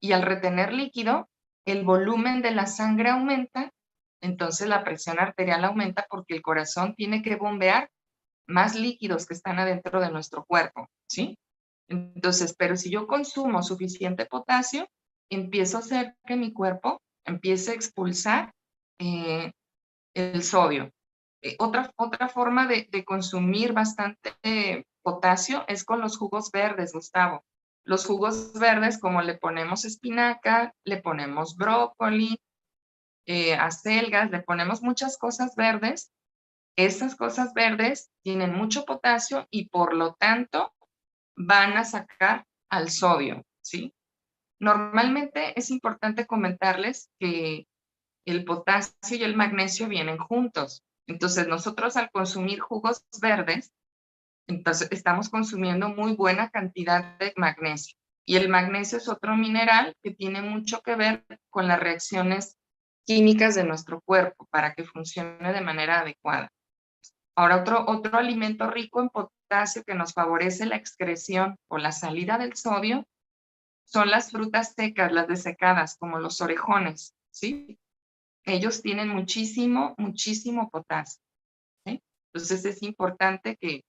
y al retener líquido, el volumen de la sangre aumenta, entonces la presión arterial aumenta porque el corazón tiene que bombear más líquidos que están adentro de nuestro cuerpo, ¿sí? Entonces, pero si yo consumo suficiente potasio, empiezo a hacer que mi cuerpo empiece a expulsar el sodio. Otra forma de consumir bastante potasio es con los jugos verdes, Gustavo. Los jugos verdes, como le ponemos espinaca, le ponemos brócoli, acelgas, le ponemos muchas cosas verdes. Esas cosas verdes tienen mucho potasio y por lo tanto van a sacar al sodio, ¿sí? Normalmente es importante comentarles que el potasio y el magnesio vienen juntos. Entonces, nosotros al consumir jugos verdes, entonces estamos consumiendo muy buena cantidad de magnesio. Y el magnesio es otro mineral que tiene mucho que ver con las reacciones químicas de nuestro cuerpo para que funcione de manera adecuada. Ahora, otro alimento rico en potasio que nos favorece la excreción o la salida del sodio son las frutas secas, las desecadas, como los orejones, ¿sí? Ellos tienen muchísimo, muchísimo potasio, ¿sí? Entonces es importante que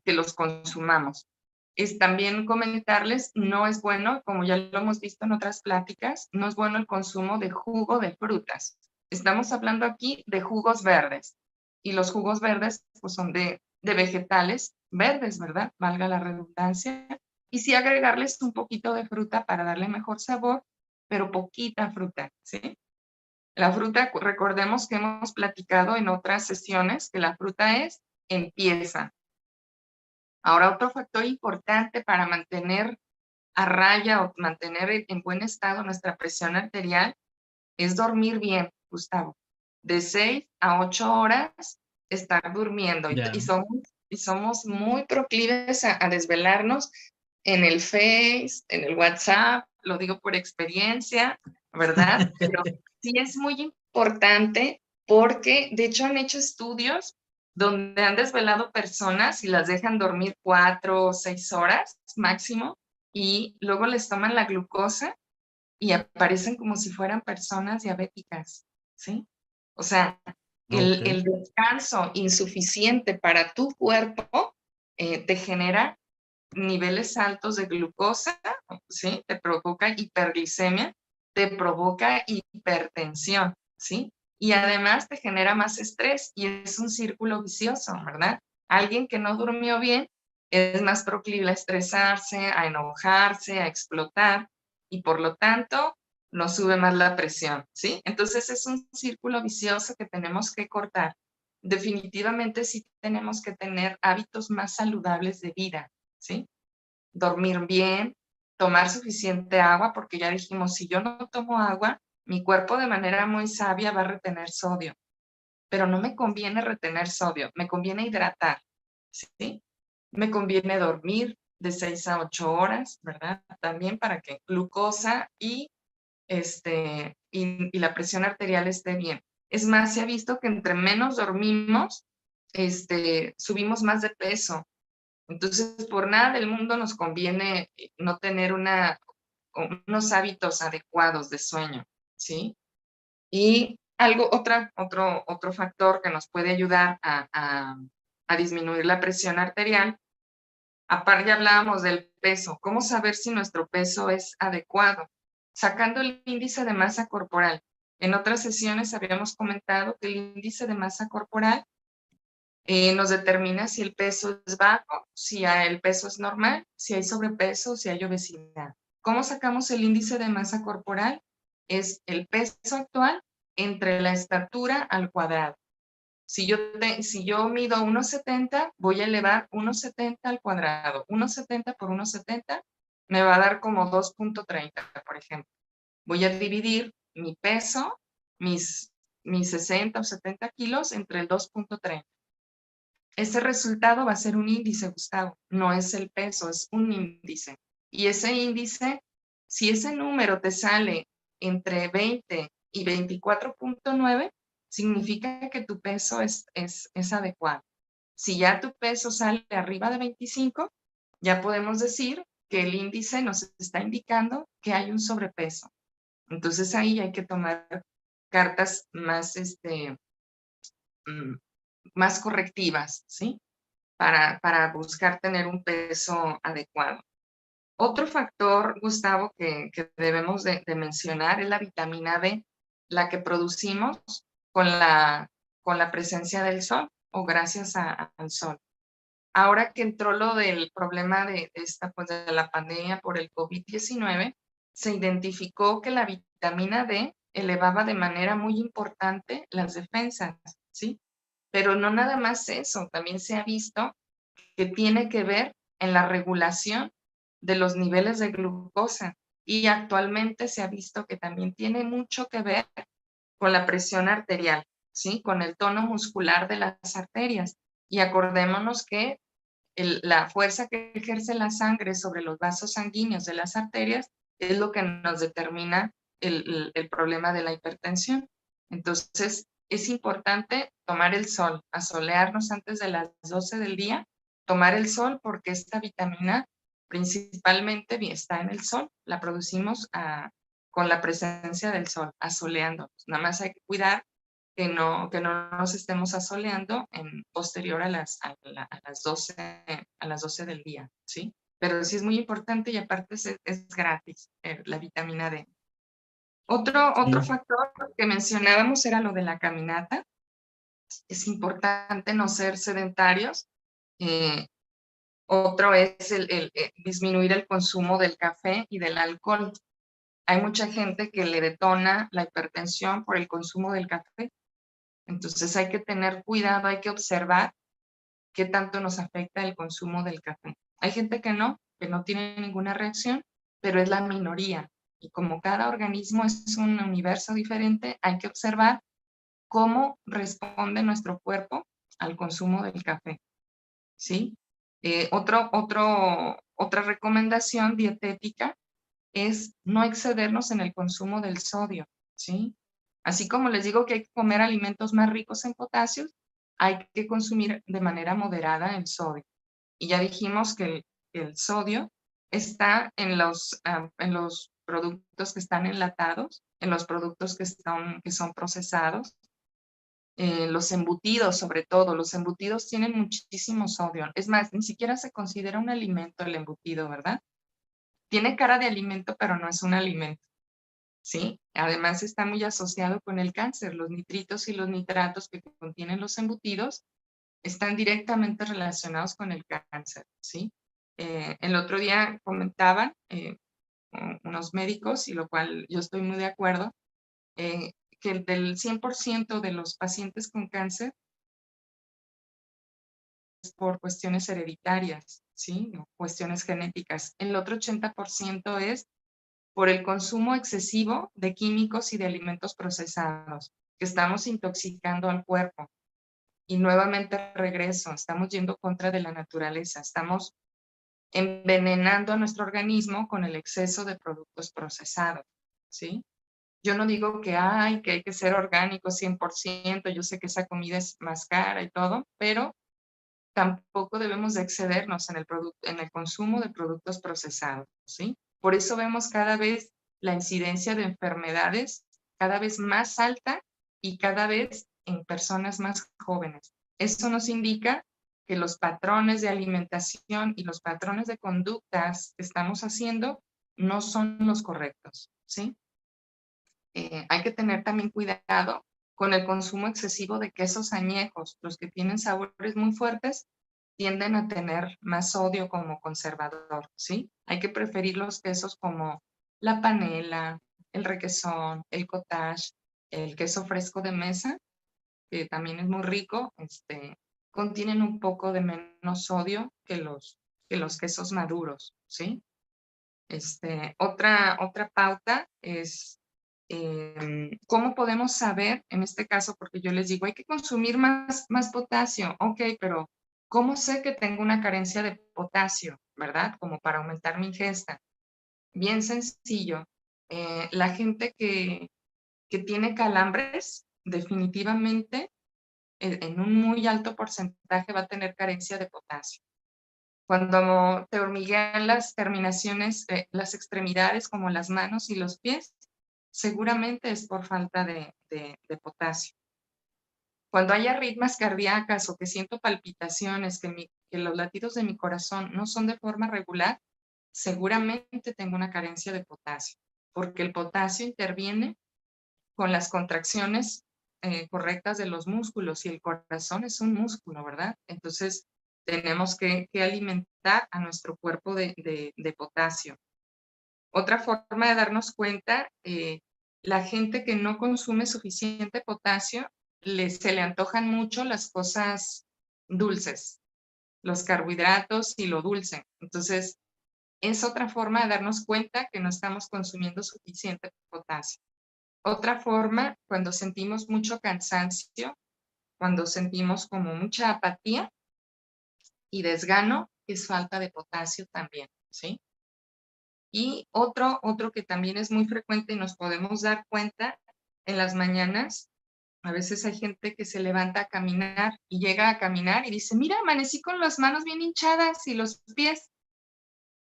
los consumamos. Es también comentarles, no es bueno, como ya lo hemos visto en otras pláticas, no es bueno el consumo de jugo de frutas. Estamos hablando aquí de jugos verdes. Y los jugos verdes pues, son de vegetales verdes, ¿verdad? Valga la redundancia. Y sí agregarles un poquito de fruta para darle mejor sabor, pero poquita fruta, ¿sí? La fruta, recordemos que hemos platicado en otras sesiones que la fruta empieza. Ahora, otro factor importante para mantener a raya o mantener en buen estado nuestra presión arterial es dormir bien, Gustavo. De 6 a 8 horas estar durmiendo. Ya. Y somos muy proclives a desvelarnos en el Face, en el WhatsApp, lo digo por experiencia, ¿verdad? Pero sí es muy importante porque, de hecho, han hecho estudios donde han desvelado personas y las dejan dormir 4 o 6 horas máximo y luego les toman la glucosa y aparecen como si fueran personas diabéticas, ¿sí? O sea, Ok. el descanso insuficiente para tu cuerpo te genera niveles altos de glucosa, ¿sí? Te provoca hiperglicemia, te provoca hipertensión, ¿sí? Y además te genera más estrés y es un círculo vicioso, ¿verdad? Alguien que no durmió bien es más proclive a estresarse, a enojarse, a explotar y por lo tanto nos sube más la presión, ¿sí? Entonces es un círculo vicioso que tenemos que cortar. Definitivamente sí tenemos que tener hábitos más saludables de vida, ¿sí? Dormir bien, tomar suficiente agua, porque ya dijimos, si yo no tomo agua, mi cuerpo de manera muy sabia va a retener sodio, pero no me conviene retener sodio, me conviene hidratar, ¿sí? Me conviene dormir de 6 a 8 horas, ¿verdad? También para que glucosa y la presión arterial esté bien. Es más, se ha visto que entre menos dormimos, subimos más de peso. Entonces, por nada del mundo nos conviene no tener unos hábitos adecuados de sueño, ¿sí? Y otro factor que nos puede ayudar a disminuir la presión arterial, aparte ya hablábamos del peso, ¿cómo saber si nuestro peso es adecuado? Sacando el índice de masa corporal. En otras sesiones habíamos comentado que el índice de masa corporal nos determina si el peso es bajo, si el peso es normal, si hay sobrepeso, si hay obesidad. ¿Cómo sacamos el índice de masa corporal? Es el peso actual entre la estatura al cuadrado. Si yo mido 1,70, voy a elevar 1,70 al cuadrado. 1,70 por 1,70 me va a dar como 2,30, por ejemplo. Voy a dividir mi peso, mis 60 o 70 kilos entre el 2,30. Ese resultado va a ser un índice, Gustavo, no es el peso, es un índice. Y ese índice, si ese número te sale entre 20 y 24,9, significa que tu peso es adecuado. Si ya tu peso sale arriba de 25, ya podemos decir que el índice nos está indicando que hay un sobrepeso. Entonces ahí hay que tomar cartas más correctivas, ¿sí? Para buscar tener un peso adecuado. Otro factor, Gustavo, que debemos de mencionar es la vitamina D, la que producimos con la presencia del sol o gracias al sol. Ahora que entró lo del problema pues de la pandemia por el COVID-19, se identificó que la vitamina D elevaba de manera muy importante las defensas, ¿sí? Pero no nada más eso, también se ha visto que tiene que ver en la regulación de los niveles de glucosa y actualmente se ha visto que también tiene mucho que ver con la presión arterial, ¿sí? Con el tono muscular de las arterias. Y acordémonos que la fuerza que ejerce la sangre sobre los vasos sanguíneos de las arterias es lo que nos determina el problema de la hipertensión. Entonces, es importante tomar el sol, asolearnos antes de las 12 del día, tomar el sol porque esta vitamina principalmente está en el sol, la producimos con la presencia del sol, asoleándonos. Nada más hay que cuidar que no nos estemos asoleando posterior a las 12 del día, ¿sí? Pero sí es muy importante y aparte es gratis la vitamina D. Otro Sí. factor que mencionábamos era lo de la caminata. Es importante no ser sedentarios. Otro es disminuir el consumo del café y del alcohol. Hay mucha gente que le detona la hipertensión por el consumo del café. Entonces hay que tener cuidado, hay que observar qué tanto nos afecta el consumo del café. Hay gente que no tiene ninguna reacción, pero es la minoría. Y como cada organismo es un universo diferente, hay que observar cómo responde nuestro cuerpo al consumo del café, ¿sí? Otra recomendación dietética es no excedernos en el consumo del sodio, ¿sí? Así como les digo que hay que comer alimentos más ricos en potasio, hay que consumir de manera moderada el sodio. Y ya dijimos que el sodio está en los productos que están enlatados, en los productos que son procesados, los embutidos sobre todo. Los embutidos tienen muchísimo sodio. Es más, ni siquiera se considera un alimento el embutido, ¿verdad? Tiene cara de alimento, pero no es un alimento, ¿sí? Además está muy asociado con el cáncer. Los nitritos y los nitratos que contienen los embutidos están directamente relacionados con el cáncer, ¿sí? El otro día comentaban unos médicos, y lo cual yo estoy muy de acuerdo, que del 100% de los pacientes con cáncer es por cuestiones hereditarias, ¿sí? O cuestiones genéticas. El otro 80% es por el consumo excesivo de químicos y de alimentos procesados, que estamos intoxicando al cuerpo. Y nuevamente regreso, estamos yendo contra de la naturaleza, estamos envenenando a nuestro organismo con el exceso de productos procesados, ¿sí? Yo no digo que hay que ser orgánico 100%, yo sé que esa comida es más cara y todo, pero tampoco debemos de excedernos en el consumo de productos procesados, ¿sí? Por eso vemos cada vez la incidencia de enfermedades cada vez más alta y cada vez en personas más jóvenes. Eso nos indica que los patrones de alimentación y los patrones de conductas que estamos haciendo no son los correctos, ¿sí? Hay que tener también cuidado con el consumo excesivo de quesos añejos. Los que tienen sabores muy fuertes tienden a tener más sodio como conservador, ¿sí? Hay que preferir los quesos como la panela, el requesón, el cottage, el queso fresco de mesa, que también es muy rico, contienen un poco de menos sodio que los quesos maduros, ¿sí? Otra pauta es cómo podemos saber, en este caso, porque yo les digo, hay que consumir más potasio, ok, pero ¿cómo sé que tengo una carencia de potasio, verdad? Como para aumentar mi ingesta. Bien sencillo. La gente que tiene calambres, definitivamente, en un muy alto porcentaje va a tener carencia de potasio. Cuando te hormiguean las terminaciones, las extremidades como las manos y los pies, seguramente es por falta de potasio. Cuando hay arritmias cardíacas o que siento palpitaciones, que los latidos de mi corazón no son de forma regular, seguramente tengo una carencia de potasio, porque el potasio interviene con las contracciones correctas de los músculos y el corazón es un músculo, ¿verdad? Entonces, tenemos que alimentar a nuestro cuerpo de potasio. Otra forma de darnos cuenta, la gente que no consume suficiente potasio, se le antojan mucho las cosas dulces, los carbohidratos y lo dulce. Entonces, es otra forma de darnos cuenta que no estamos consumiendo suficiente potasio. Otra forma, cuando sentimos mucho cansancio, cuando sentimos como mucha apatía y desgano, es falta de potasio también, ¿sí? Y otro que también es muy frecuente y nos podemos dar cuenta en las mañanas, a veces hay gente que se levanta a caminar y llega a caminar y dice, mira, amanecí con las manos bien hinchadas y los pies.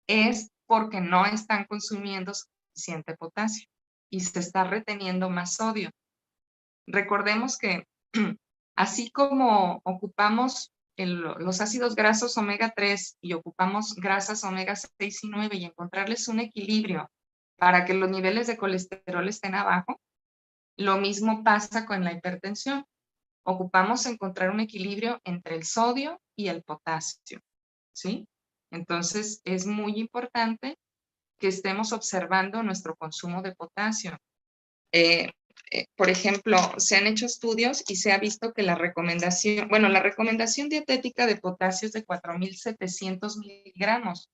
Es porque no están consumiendo suficiente potasio y se está reteniendo más sodio. Recordemos que así como ocupamos los ácidos grasos omega 3 y ocupamos grasas omega 6 y 9 y encontrarles un equilibrio para que los niveles de colesterol estén abajo, lo mismo pasa con la hipertensión. Ocupamos encontrar un equilibrio entre el sodio y el potasio, ¿sí? Entonces es muy importante que estemos observando nuestro consumo de potasio. Por ejemplo, se han hecho estudios y se ha visto que la recomendación dietética de potasio es de 4.700 miligramos.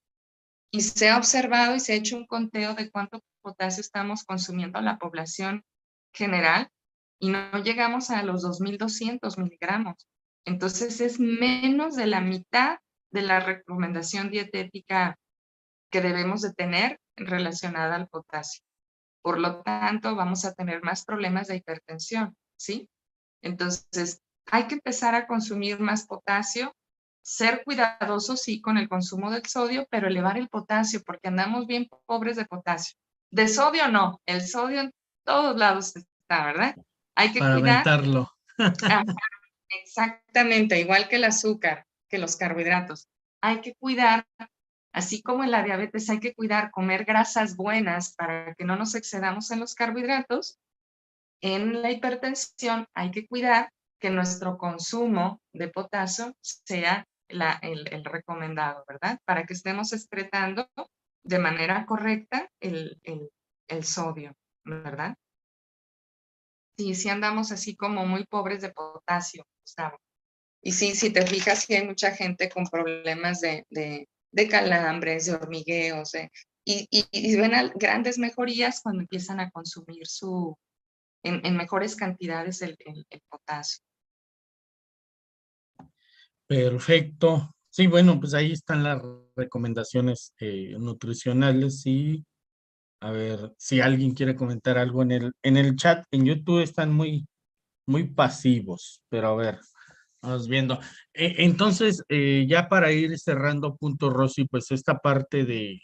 Y se ha observado y se ha hecho un conteo de cuánto potasio estamos consumiendo a la población general y no llegamos a los 2.200 miligramos. Entonces es menos de la mitad de la recomendación dietética que debemos de tener relacionada al potasio. Por lo tanto, vamos a tener más problemas de hipertensión, ¿sí? Entonces, hay que empezar a consumir más potasio, ser cuidadosos, sí, con el consumo del sodio, pero elevar el potasio, porque andamos bien pobres de potasio. De sodio no, el sodio en todos lados está, ¿verdad? Hay que Para cuidar, aventarlo. exactamente, igual que el azúcar, que los carbohidratos. Hay que cuidar, así como en la diabetes, hay que cuidar comer grasas buenas para que no nos excedamos en los carbohidratos. En la hipertensión hay que cuidar que nuestro consumo de potasio sea el recomendado, ¿verdad? Para que estemos excretando de manera correcta el sodio, ¿verdad? Sí, sí andamos así como muy pobres de potasio, Gustavo. Y sí, si te fijas, sí hay mucha gente con problemas de calambres, de hormigueos, y ven grandes mejorías cuando empiezan a consumir en mejores cantidades el potasio. Perfecto. Sí, bueno, pues ahí están las recomendaciones nutricionales y a ver si alguien quiere comentar algo en el chat. En YouTube están muy pasivos, pero a ver, vamos viendo. Entonces, ya para ir cerrando punto, Rosy, pues esta parte de,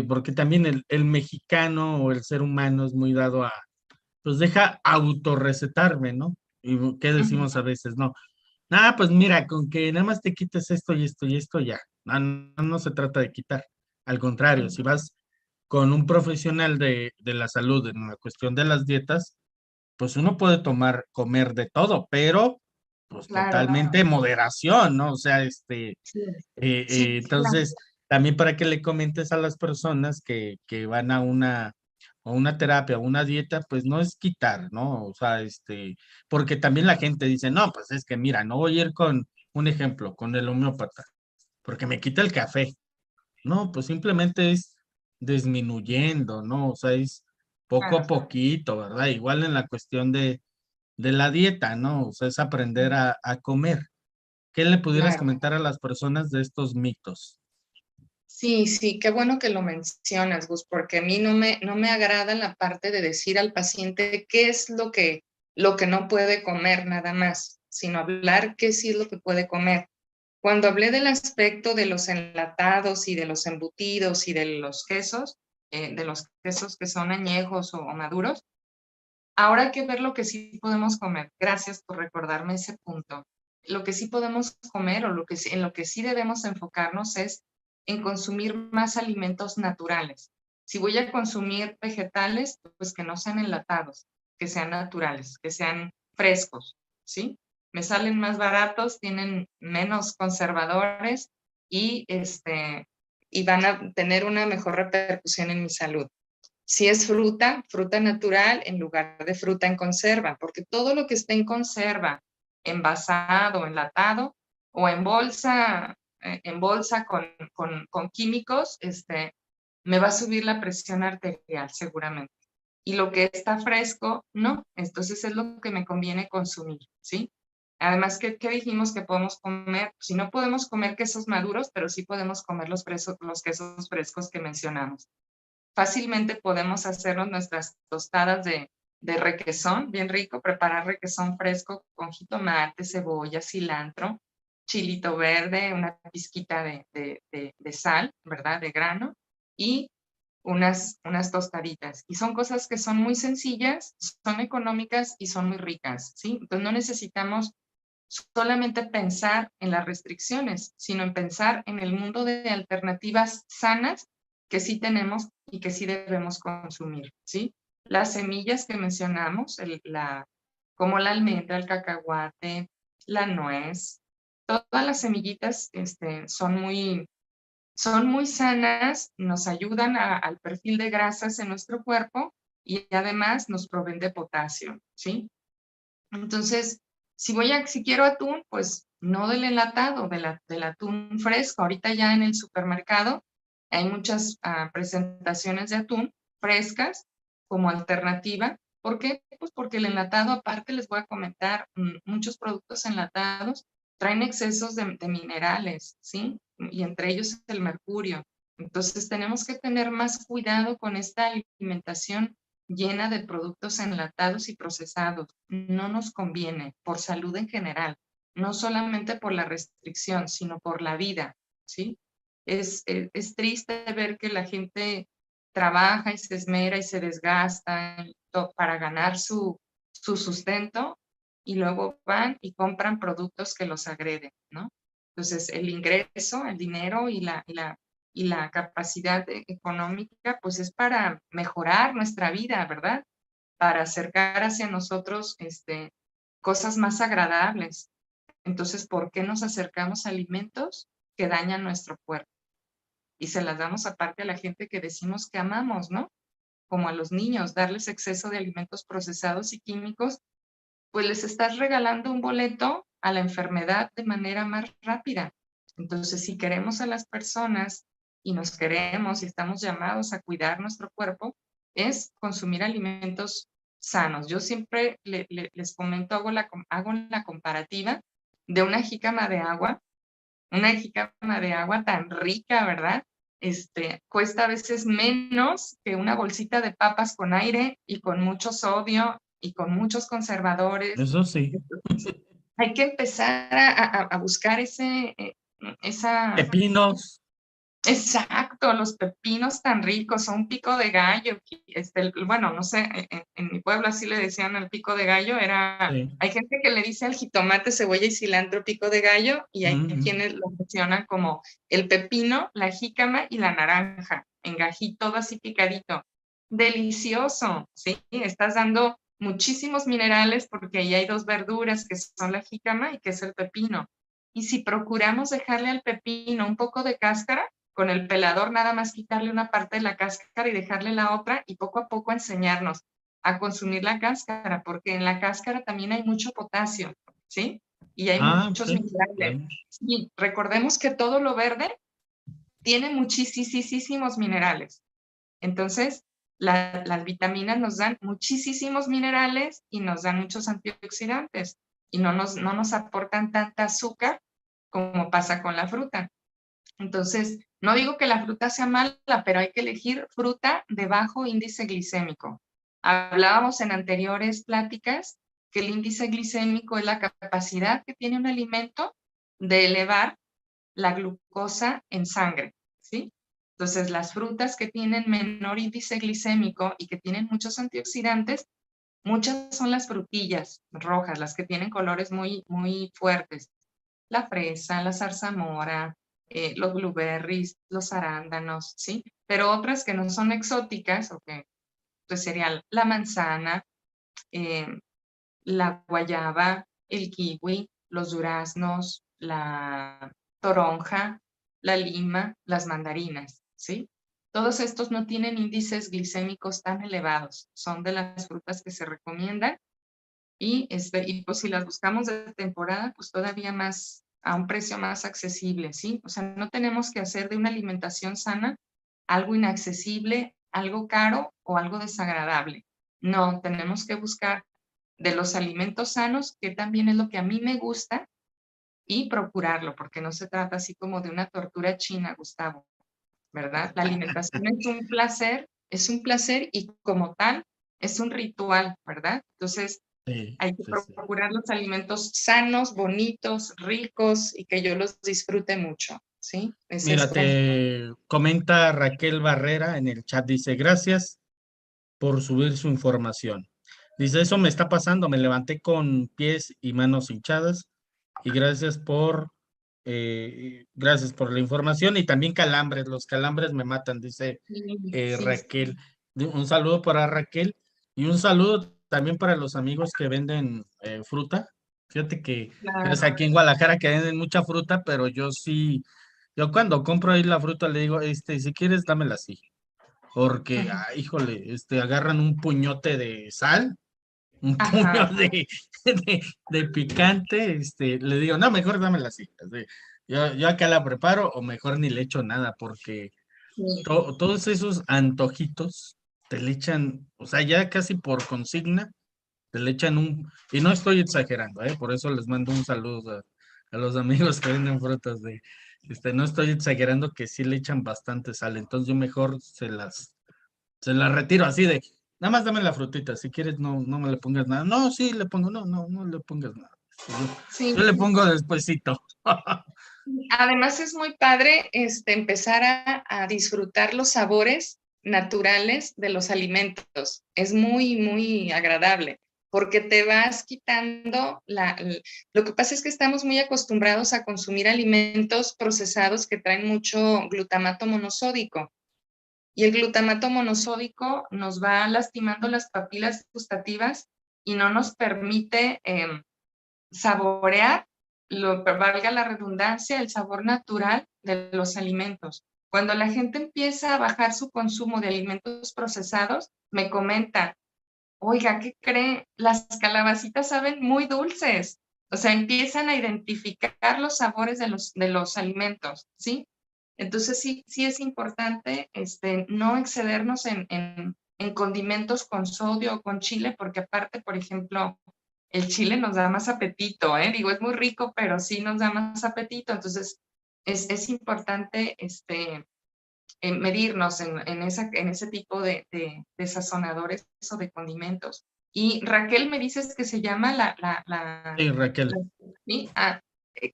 porque también el mexicano o el ser humano es muy dado a, pues deja autorrecetarme, ¿no? ¿Y qué decimos a veces? No. Ah, pues mira, con que nada más te quites esto y esto y esto ya. No, no se trata de quitar. Al contrario, si vas con un profesional de la salud en la cuestión de las dietas, pues uno puede comer de todo, pero pues Claro, totalmente moderación, ¿no? O sea, sí, sí, claro, entonces, también para que le comentes a las personas que van a una terapia, a una dieta, pues no es quitar, ¿no? O sea, porque también la gente dice, no, pues es que mira, no voy a ir con un ejemplo, con el homeópata, porque me quita el café. No, pues simplemente es disminuyendo, ¿no? O sea, es poco a claro, poquito, ¿verdad? Igual en la cuestión de la dieta, ¿no? O sea, es aprender a comer. ¿Qué le pudieras claro. comentar a las personas de estos mitos? Sí, sí, qué bueno que lo mencionas, Gus, porque a mí no me agrada la parte de decir al paciente qué es lo que no puede comer nada más, sino hablar qué sí es lo que puede comer. Cuando hablé del aspecto de los enlatados y de los embutidos y de los quesos que son añejos o maduros, ahora hay que ver lo que sí podemos comer. Gracias por recordarme ese punto. Lo que sí podemos comer o en lo que sí debemos enfocarnos es en consumir más alimentos naturales. Si voy a consumir vegetales, pues que no sean enlatados, que sean naturales, que sean frescos, ¿sí? Me salen más baratos, tienen menos conservadores y van a tener una mejor repercusión en mi salud. Si es fruta, fruta natural en lugar de fruta en conserva, porque todo lo que esté en conserva, envasado, enlatado o en bolsa con químicos, me va a subir la presión arterial seguramente. Y lo que está fresco, no. Entonces es lo que me conviene consumir, ¿sí? Además, ¿qué dijimos que podemos comer? Si no podemos comer quesos maduros, pero sí podemos comer los quesos frescos que mencionamos. Fácilmente podemos hacernos nuestras tostadas de requesón, bien rico, preparar requesón fresco con jitomate, cebolla, cilantro, chilito verde, una pizquita de sal, ¿verdad? De grano, y unas tostaditas. Y son cosas que son muy sencillas, son económicas y son muy ricas, ¿sí? Entonces no necesitamos solamente pensar en las restricciones, sino en pensar en el mundo de alternativas sanas que sí tenemos y que sí debemos consumir, ¿sí? Las semillas que mencionamos, como la almendra, el cacahuate, la nuez, todas las semillitas son muy, Son muy sanas, nos ayudan al perfil de grasas en nuestro cuerpo y además nos proveen de potasio, ¿sí? Entonces, si quiero atún, pues no del enlatado, del atún fresco. Ahorita ya en el supermercado hay muchas presentaciones de atún frescas como alternativa. ¿Por qué? Pues porque el enlatado, aparte les voy a comentar, muchos productos enlatados traen excesos de minerales, ¿sí? Y entre ellos el mercurio. Entonces tenemos que tener más cuidado con esta alimentación llena de productos enlatados y procesados. No nos conviene por salud en general, no solamente por la restricción, sino por la vida, ¿sí? Es triste ver que la gente trabaja y se esmera y se desgasta para ganar su sustento y luego van y compran productos que los agreden, ¿no? Entonces, el ingreso, el dinero y la capacidad económica, pues es para mejorar nuestra vida, ¿verdad? Para acercar hacia nosotros cosas más agradables. Entonces, ¿por qué nos acercamos a alimentos que dañan nuestro cuerpo? Y se las damos aparte a la gente que decimos que amamos, ¿no? Como a los niños, darles exceso de alimentos procesados y químicos, pues les estás regalando un boleto a la enfermedad de manera más rápida. Entonces, si queremos a las personas y nos queremos y estamos llamados a cuidar nuestro cuerpo, es consumir alimentos sanos. Yo siempre les comento, hago la comparativa de una jícama de agua tan rica, ¿verdad? Cuesta a veces menos que una bolsita de papas con aire y con mucho sodio y con muchos conservadores. Eso sí. Entonces, hay que empezar a buscar esa... Pepinos. Exacto, los pepinos tan ricos, o un pico de gallo. Bueno, no sé, en mi pueblo así le decían al pico de gallo, Sí. hay gente que le dice al jitomate, cebolla y cilantro pico de gallo, y hay quienes lo mencionan como el pepino, la jícama y la naranja, en gají, todo así picadito. Delicioso, ¿sí? Estás dando muchísimos minerales porque ahí hay dos verduras que son la jícama y que es el pepino. Y si procuramos dejarle al pepino un poco de cáscara, con el pelador nada más quitarle una parte de la cáscara y dejarle la otra y poco a poco enseñarnos a consumir la cáscara, porque en la cáscara también hay mucho potasio, ¿sí? Y hay Ok. muchos minerales. Bueno. Y recordemos que todo lo verde tiene muchísimos minerales. Entonces, las vitaminas nos dan muchísimos minerales y nos dan muchos antioxidantes y no nos aportan tanta azúcar como pasa con la fruta. Entonces, no digo que la fruta sea mala, pero hay que elegir fruta de bajo índice glicémico. Hablábamos en anteriores pláticas que el índice glicémico es la capacidad que tiene un alimento de elevar la glucosa en sangre, ¿sí? Entonces, las frutas que tienen menor índice glicémico y que tienen muchos antioxidantes, muchas son las frutillas rojas, las que tienen colores muy fuertes. La fresa, la zarzamora, los blueberries, los arándanos, ¿sí? Pero otras que no son exóticas, o que pues sería la manzana, eh, la guayaba, el kiwi, los duraznos, la toronja, la lima, las mandarinas, ¿sí? Todos estos no tienen índices glicémicos tan elevados, son de las frutas que se recomiendan y pues si las buscamos de temporada, pues todavía más, a un precio más accesible, ¿sí? O sea, no tenemos que hacer de una alimentación sana algo inaccesible, algo caro o algo desagradable. No, tenemos que buscar de los alimentos sanos, que también es lo que a mí me gusta, y procurarlo, porque no se trata así como de una tortura china, Gustavo, ¿verdad? La alimentación es un placer y como tal es un ritual, ¿verdad? Entonces, Sí, hay que sí, sí. procurar los alimentos sanos, bonitos, ricos y que yo los disfrute mucho, ¿sí? Ese es Mira, como... te comenta Raquel Barrera en el chat, dice, gracias por subir su información. Dice, eso me está pasando, me levanté con pies y manos hinchadas y gracias por la información y también calambres, los calambres me matan, dice Sí, Raquel. Un saludo para Raquel y un saludo también para los amigos que venden fruta. Fíjate que es claro. aquí en Guadalajara que venden mucha fruta, pero yo sí Yo cuando compro ahí la fruta le digo, si quieres, dámela así. Porque, Ujú. híjole, agarran un puñote de sal, un puño Ajá. de picante, le digo, no, mejor dámela así. Así. Yo acá la preparo o mejor ni le echo nada porque Sí. todos esos antojitos te le echan, o sea, ya casi por consigna, te le echan y no estoy exagerando, por eso les mando un saludo a los amigos que venden frutas no estoy exagerando que sí le echan bastante sal, entonces yo mejor se las retiro así de, nada más dame la frutita, si quieres no me le pongas nada, no, sí le pongo, no le pongas nada, yo Sí. le pongo despuesito. Además es muy padre empezar a disfrutar los sabores naturales de los alimentos. Es muy, muy agradable porque te vas quitando Lo que pasa es que estamos muy acostumbrados a consumir alimentos procesados que traen mucho glutamato monosódico y el glutamato monosódico nos va lastimando las papilas gustativas y no nos permite saborear, valga la redundancia, el sabor natural de los alimentos. Cuando la gente empieza a bajar su consumo de alimentos procesados, me comenta, oiga, ¿qué cree? Las calabacitas saben muy dulces. O sea, empiezan a identificar los sabores de los alimentos, ¿sí? Entonces sí es importante no excedernos en condimentos con sodio o con chile, porque aparte, por ejemplo, el chile nos da más apetito, ¿eh? Digo, es muy rico, pero sí nos da más apetito. Entonces, es importante medirnos en ese tipo de sazonadores o de condimentos. Y Raquel, me dices que se llama Sí, Raquel. ¿sí?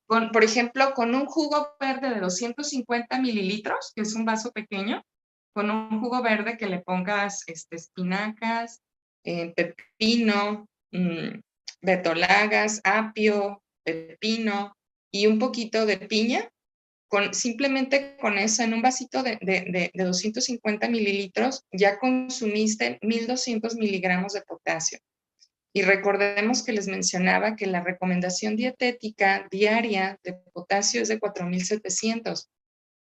Por ejemplo, con un jugo verde de 250 mililitros, que es un vaso pequeño, con un jugo verde que le pongas espinacas, pepino, betolagas, apio, pepino y un poquito de piña. Simplemente con eso, en un vasito de 250 mililitros, ya consumiste 1200 miligramos de potasio. Y recordemos que les mencionaba que la recomendación dietética diaria de potasio es de 4700.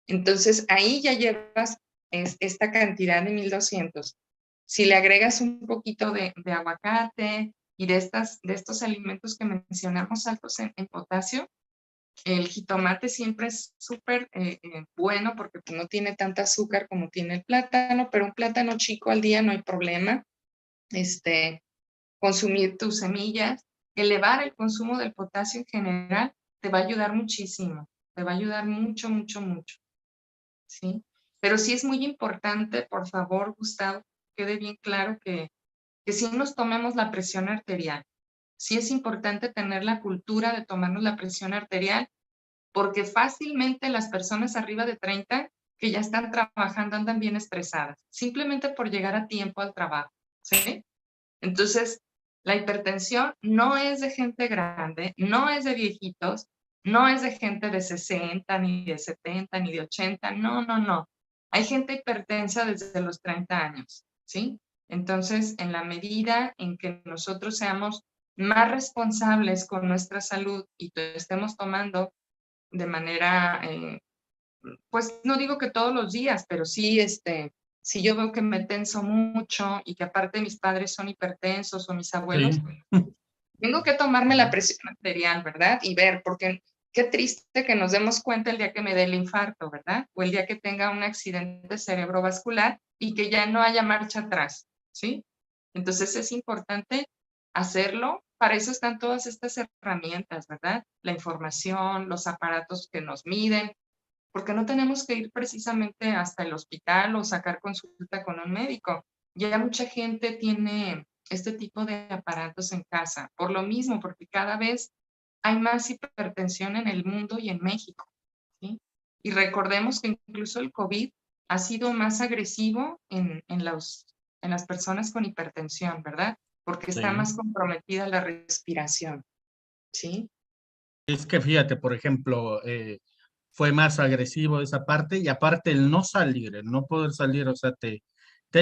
Entonces, ahí ya llevas esta cantidad de 1200. Si le agregas un poquito de aguacate y de estos alimentos que mencionamos altos en potasio, el jitomate siempre es súper bueno porque pues, no tiene tanta azúcar como tiene el plátano, pero un plátano chico al día no hay problema. Consumir tus semillas, elevar el consumo del potasio en general, te va a ayudar muchísimo, te va a ayudar mucho, mucho, mucho, ¿sí? Pero sí es muy importante, por favor, Gustavo, quede bien claro que sí nos tomemos la presión arterial. Sí es importante tener la cultura de tomarnos la presión arterial porque fácilmente las personas arriba de 30 que ya están trabajando andan bien estresadas, simplemente por llegar a tiempo al trabajo, ¿sí? Entonces, la hipertensión no es de gente grande, no es de viejitos, no es de gente de 60, ni de 70, ni de 80, no, no, no. Hay gente hipertensa desde los 30 años, ¿sí? Entonces, en la medida en que nosotros seamos más responsables con nuestra salud y estemos tomando de manera, pues no digo que todos los días, pero sí, si yo veo que me tenso mucho y que aparte mis padres son hipertensos o mis abuelos, Sí. tengo que tomarme la presión arterial, ¿verdad? Y ver, porque qué triste que nos demos cuenta el día que me dé el infarto, ¿verdad? O el día que tenga un accidente cerebrovascular y que ya no haya marcha atrás, ¿sí? Entonces es importante hacerlo. Para eso están todas estas herramientas, ¿verdad? La información, los aparatos que nos miden, porque no tenemos que ir precisamente hasta el hospital o sacar consulta con un médico. Ya mucha gente tiene este tipo de aparatos en casa, por lo mismo, porque cada vez hay más hipertensión en el mundo y en México, ¿sí? Y recordemos que incluso el COVID ha sido más agresivo en las personas con hipertensión, ¿verdad? Porque está Sí. más comprometida la respiración, ¿sí? Es que fíjate, por ejemplo, fue más agresivo esa parte y aparte el no salir, el no poder salir, o sea, te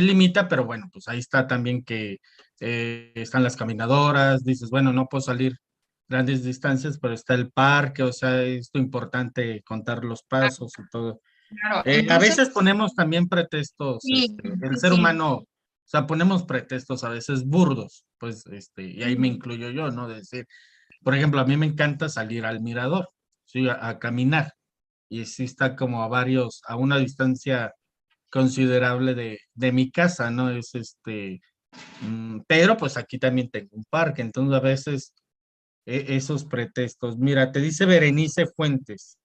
limita, pero bueno, pues ahí está también que están las caminadoras, dices, bueno, no puedo salir grandes distancias, pero está el parque, o sea, es importante contar los pasos y todo. Claro, A incluso veces ponemos también pretextos, sí, el sí, ser sí, humano, o sea, ponemos pretextos a veces burdos, pues, y ahí me sí, incluyo yo, ¿no? De decir, por ejemplo, a mí me encanta salir al mirador, sí, a caminar, y sí está como a una distancia considerable de mi casa, ¿no? Pero pues aquí también tengo un parque, entonces a veces esos pretextos. Mira, te dice Berenice Fuentes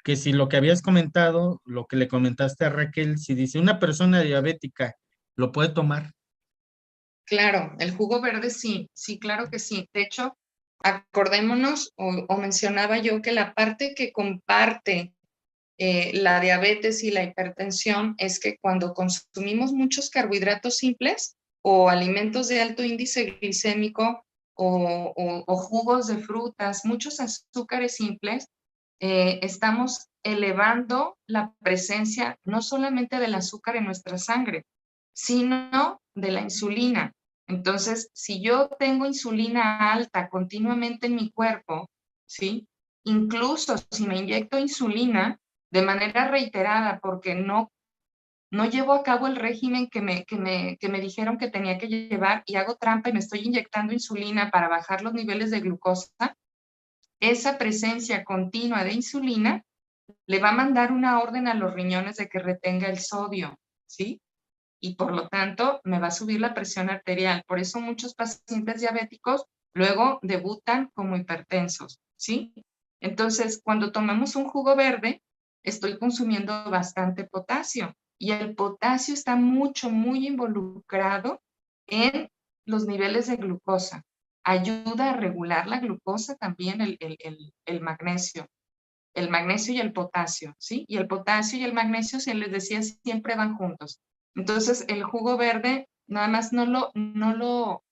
que si lo que habías comentado, lo que le comentaste a Raquel, si dice una persona diabética, ¿lo puede tomar? claro, el jugo verde sí, sí, claro que sí. De hecho, acordémonos o mencionaba yo que la parte que comparte la diabetes y la hipertensión es que cuando consumimos muchos carbohidratos simples o alimentos de alto índice glicémico o jugos de frutas, muchos azúcares simples, estamos elevando la presencia no solamente del azúcar en nuestra sangre, sino de la insulina. Entonces, si yo tengo insulina alta continuamente en mi cuerpo, ¿sí? Incluso si me inyecto insulina de manera reiterada porque no llevo a cabo el régimen que me dijeron que tenía que llevar y hago trampa y me estoy inyectando insulina para bajar los niveles de glucosa, esa presencia continua de insulina le va a mandar una orden a los riñones de que retenga el sodio, ¿sí? Y por lo tanto me va a subir la presión arterial. Por eso muchos pacientes diabéticos luego debutan como hipertensos, ¿sí? Entonces, cuando tomamos un jugo verde, estoy consumiendo bastante potasio y el potasio está muy involucrado en los niveles de glucosa. Ayuda a regular la glucosa también el magnesio. El magnesio y el potasio, ¿sí? Y el potasio y el magnesio, si les decía, siempre van juntos. Entonces, el jugo verde, nada más no lo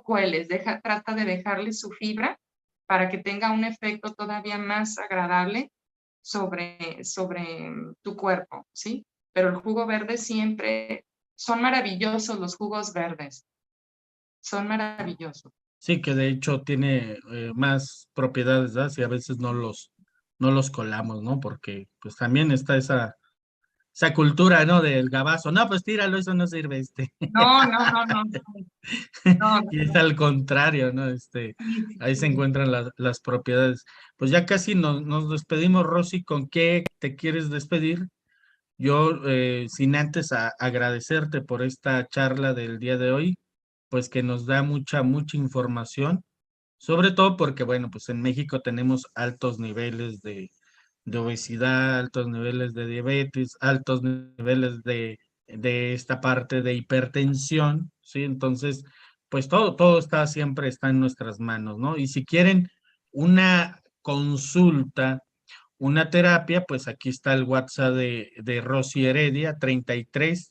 cueles, trata de dejarle su fibra para que tenga un efecto todavía más agradable sobre tu cuerpo, ¿sí? Pero el jugo verde siempre, son maravillosos los jugos verdes, son maravillosos. Sí, que de hecho tiene más propiedades, ¿verdad? Y a veces no los colamos, ¿no? Porque pues también está esa cultura, ¿no? Del gabazo. No, pues tíralo, eso no sirve, No, no, no, no, no, no, Y es no. al contrario, ¿no? Sí, sí, Ahí se sí. encuentran las propiedades. Pues ya casi nos despedimos, Rosy. ¿Con qué te quieres despedir? Yo, sin antes agradecerte por esta charla del día de hoy, pues que nos da mucha información, sobre todo porque, bueno, pues en México tenemos altos niveles de obesidad, altos niveles de diabetes, altos niveles de esta parte de hipertensión, ¿sí? Entonces, pues todo siempre está en nuestras manos, ¿no? Y si quieren una consulta, una terapia, pues aquí está el WhatsApp de Rosy Heredia, 33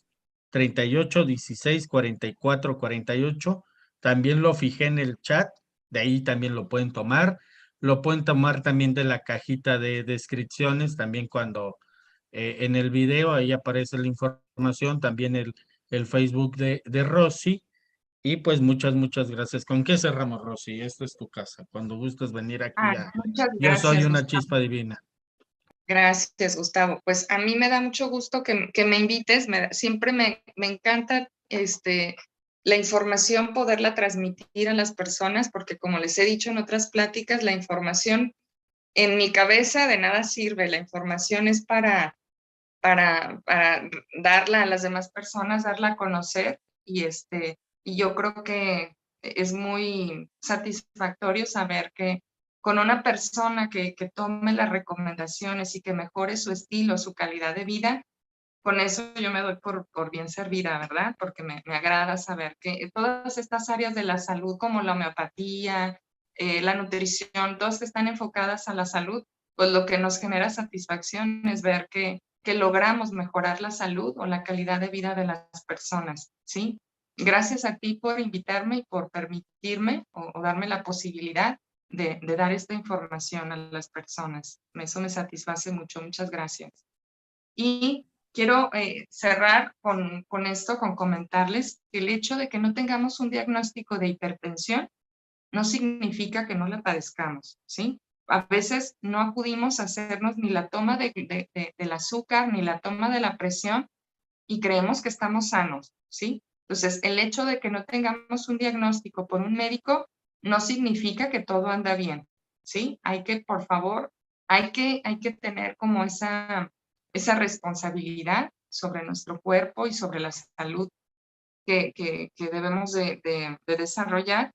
38 16 44 48. También lo fijé en el chat, de ahí también lo pueden tomar. Lo pueden tomar también de la cajita de descripciones, también cuando en el video ahí aparece la información, también el Facebook de Rosy. Y pues muchas gracias. ¿Con qué cerramos, Rosy? Esta es tu casa. Cuando gustes venir aquí Ah, a muchas Yo soy gracias, una Gustavo. chispa divina. Gracias, Gustavo. Pues a mí me da mucho gusto que me invites. Siempre me encanta la información, poderla transmitir a las personas, porque como les he dicho en otras pláticas, la información en mi cabeza de nada sirve. La información es para darla a las demás personas, darla a conocer. Y yo creo que es muy satisfactorio saber que con una persona que tome las recomendaciones y que mejore su estilo, su calidad de vida, con eso yo me doy por bien servida, ¿verdad? Porque me agrada saber que todas estas áreas de la salud, como la homeopatía, la nutrición, todas que están enfocadas a la salud, pues lo que nos genera satisfacción es ver que logramos mejorar la salud o la calidad de vida de las personas, ¿sí? Gracias a ti por invitarme y por permitirme o darme la posibilidad de dar esta información a las personas. Eso me satisface mucho. Muchas gracias. Y quiero cerrar con esto, con comentarles que el hecho de que no tengamos un diagnóstico de hipertensión no significa que no la padezcamos, ¿sí? A veces no acudimos a hacernos ni la toma del azúcar, ni la toma de la presión, y creemos que estamos sanos, ¿sí? Entonces, el hecho de que no tengamos un diagnóstico por un médico no significa que todo anda bien, ¿sí? Hay que, por favor, hay que tener como esa responsabilidad sobre nuestro cuerpo y sobre la salud que debemos de desarrollar.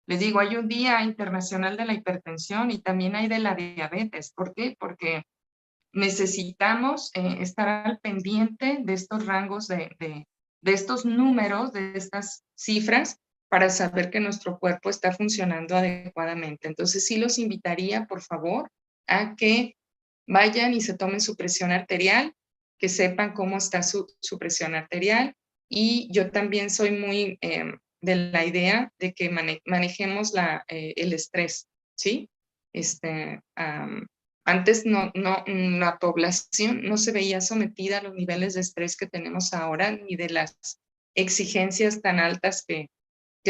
Les digo, hay un Día Internacional de la Hipertensión y también hay de la diabetes. ¿Por qué? Porque necesitamos estar al pendiente de estos rangos, de estos números, de estas cifras, para saber que nuestro cuerpo está funcionando adecuadamente. Entonces, sí los invitaría, por favor, a que vayan y se tomen su presión arterial, que sepan cómo está su presión arterial. Y yo también soy muy de la idea de que manejemos el estrés, ¿sí? Antes la población no se veía sometida a los niveles de estrés que tenemos ahora, ni de las exigencias tan altas que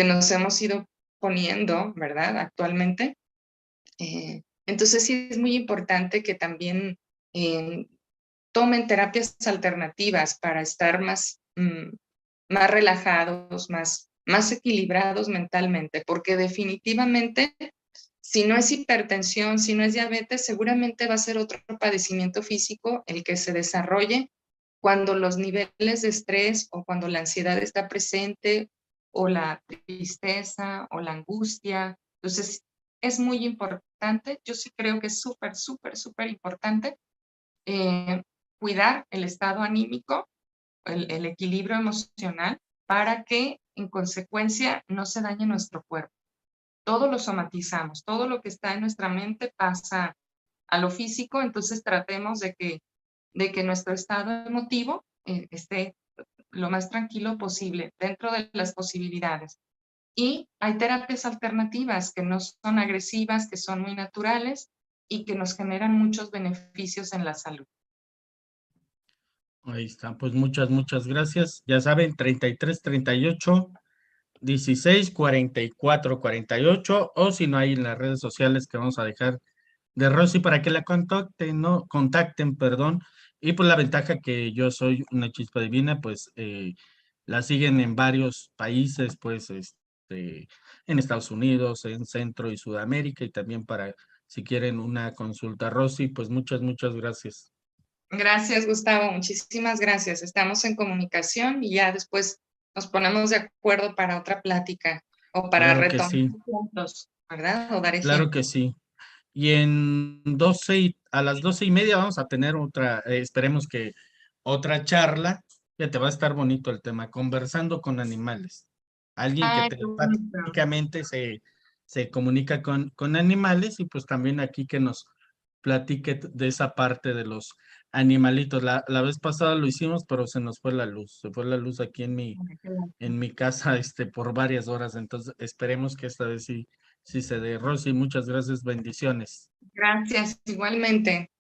nos hemos ido poniendo, ¿verdad? Actualmente. Entonces sí es muy importante que también tomen terapias alternativas para estar más relajados, más equilibrados mentalmente, porque definitivamente si no es hipertensión, si no es diabetes, seguramente va a ser otro padecimiento físico el que se desarrolle cuando los niveles de estrés o cuando la ansiedad está presente o la tristeza o la angustia. Entonces, es muy importante, yo sí creo que es súper, súper, súper importante eh, cuidar el estado anímico, el equilibrio emocional, para que en consecuencia no se dañe nuestro cuerpo. Todo lo somatizamos, todo lo que está en nuestra mente pasa a lo físico, entonces tratemos de que nuestro estado emotivo esté lo más tranquilo posible dentro de las posibilidades. Y hay terapias alternativas que no son agresivas, que son muy naturales y que nos generan muchos beneficios en la salud. Ahí está, pues muchas gracias. Ya saben, 33 38 16 44 48, o si no hay en las redes sociales que vamos a dejar de Rosy para que la contacten, ¿no? Contacten, perdón. Y pues la ventaja que yo soy una chispa divina, pues la siguen en varios países, pues en Estados Unidos, en Centro y Sudamérica, y también para si quieren una consulta, Rosy, pues muchas gracias. Gracias, Gustavo. Muchísimas gracias. Estamos en comunicación y ya después nos ponemos de acuerdo para otra plática o para Claro que retomar sí, puntos, ¿verdad? O dar claro que ejemplos. sí. Y a las 12:30 vamos a tener otra, esperemos que otra charla. Ya te va a estar bonito el tema, conversando con animales. Alguien que Ay, qué bonito. telepáticamente se comunica con animales, y pues también aquí que nos platique de esa parte de los animalitos. La vez pasada lo hicimos, pero se nos fue la luz. Se fue la luz aquí Ay, qué en lástima. mi casa, por varias horas. Entonces esperemos que esta vez sí se dé. Rosy, muchas gracias, bendiciones. Gracias, igualmente.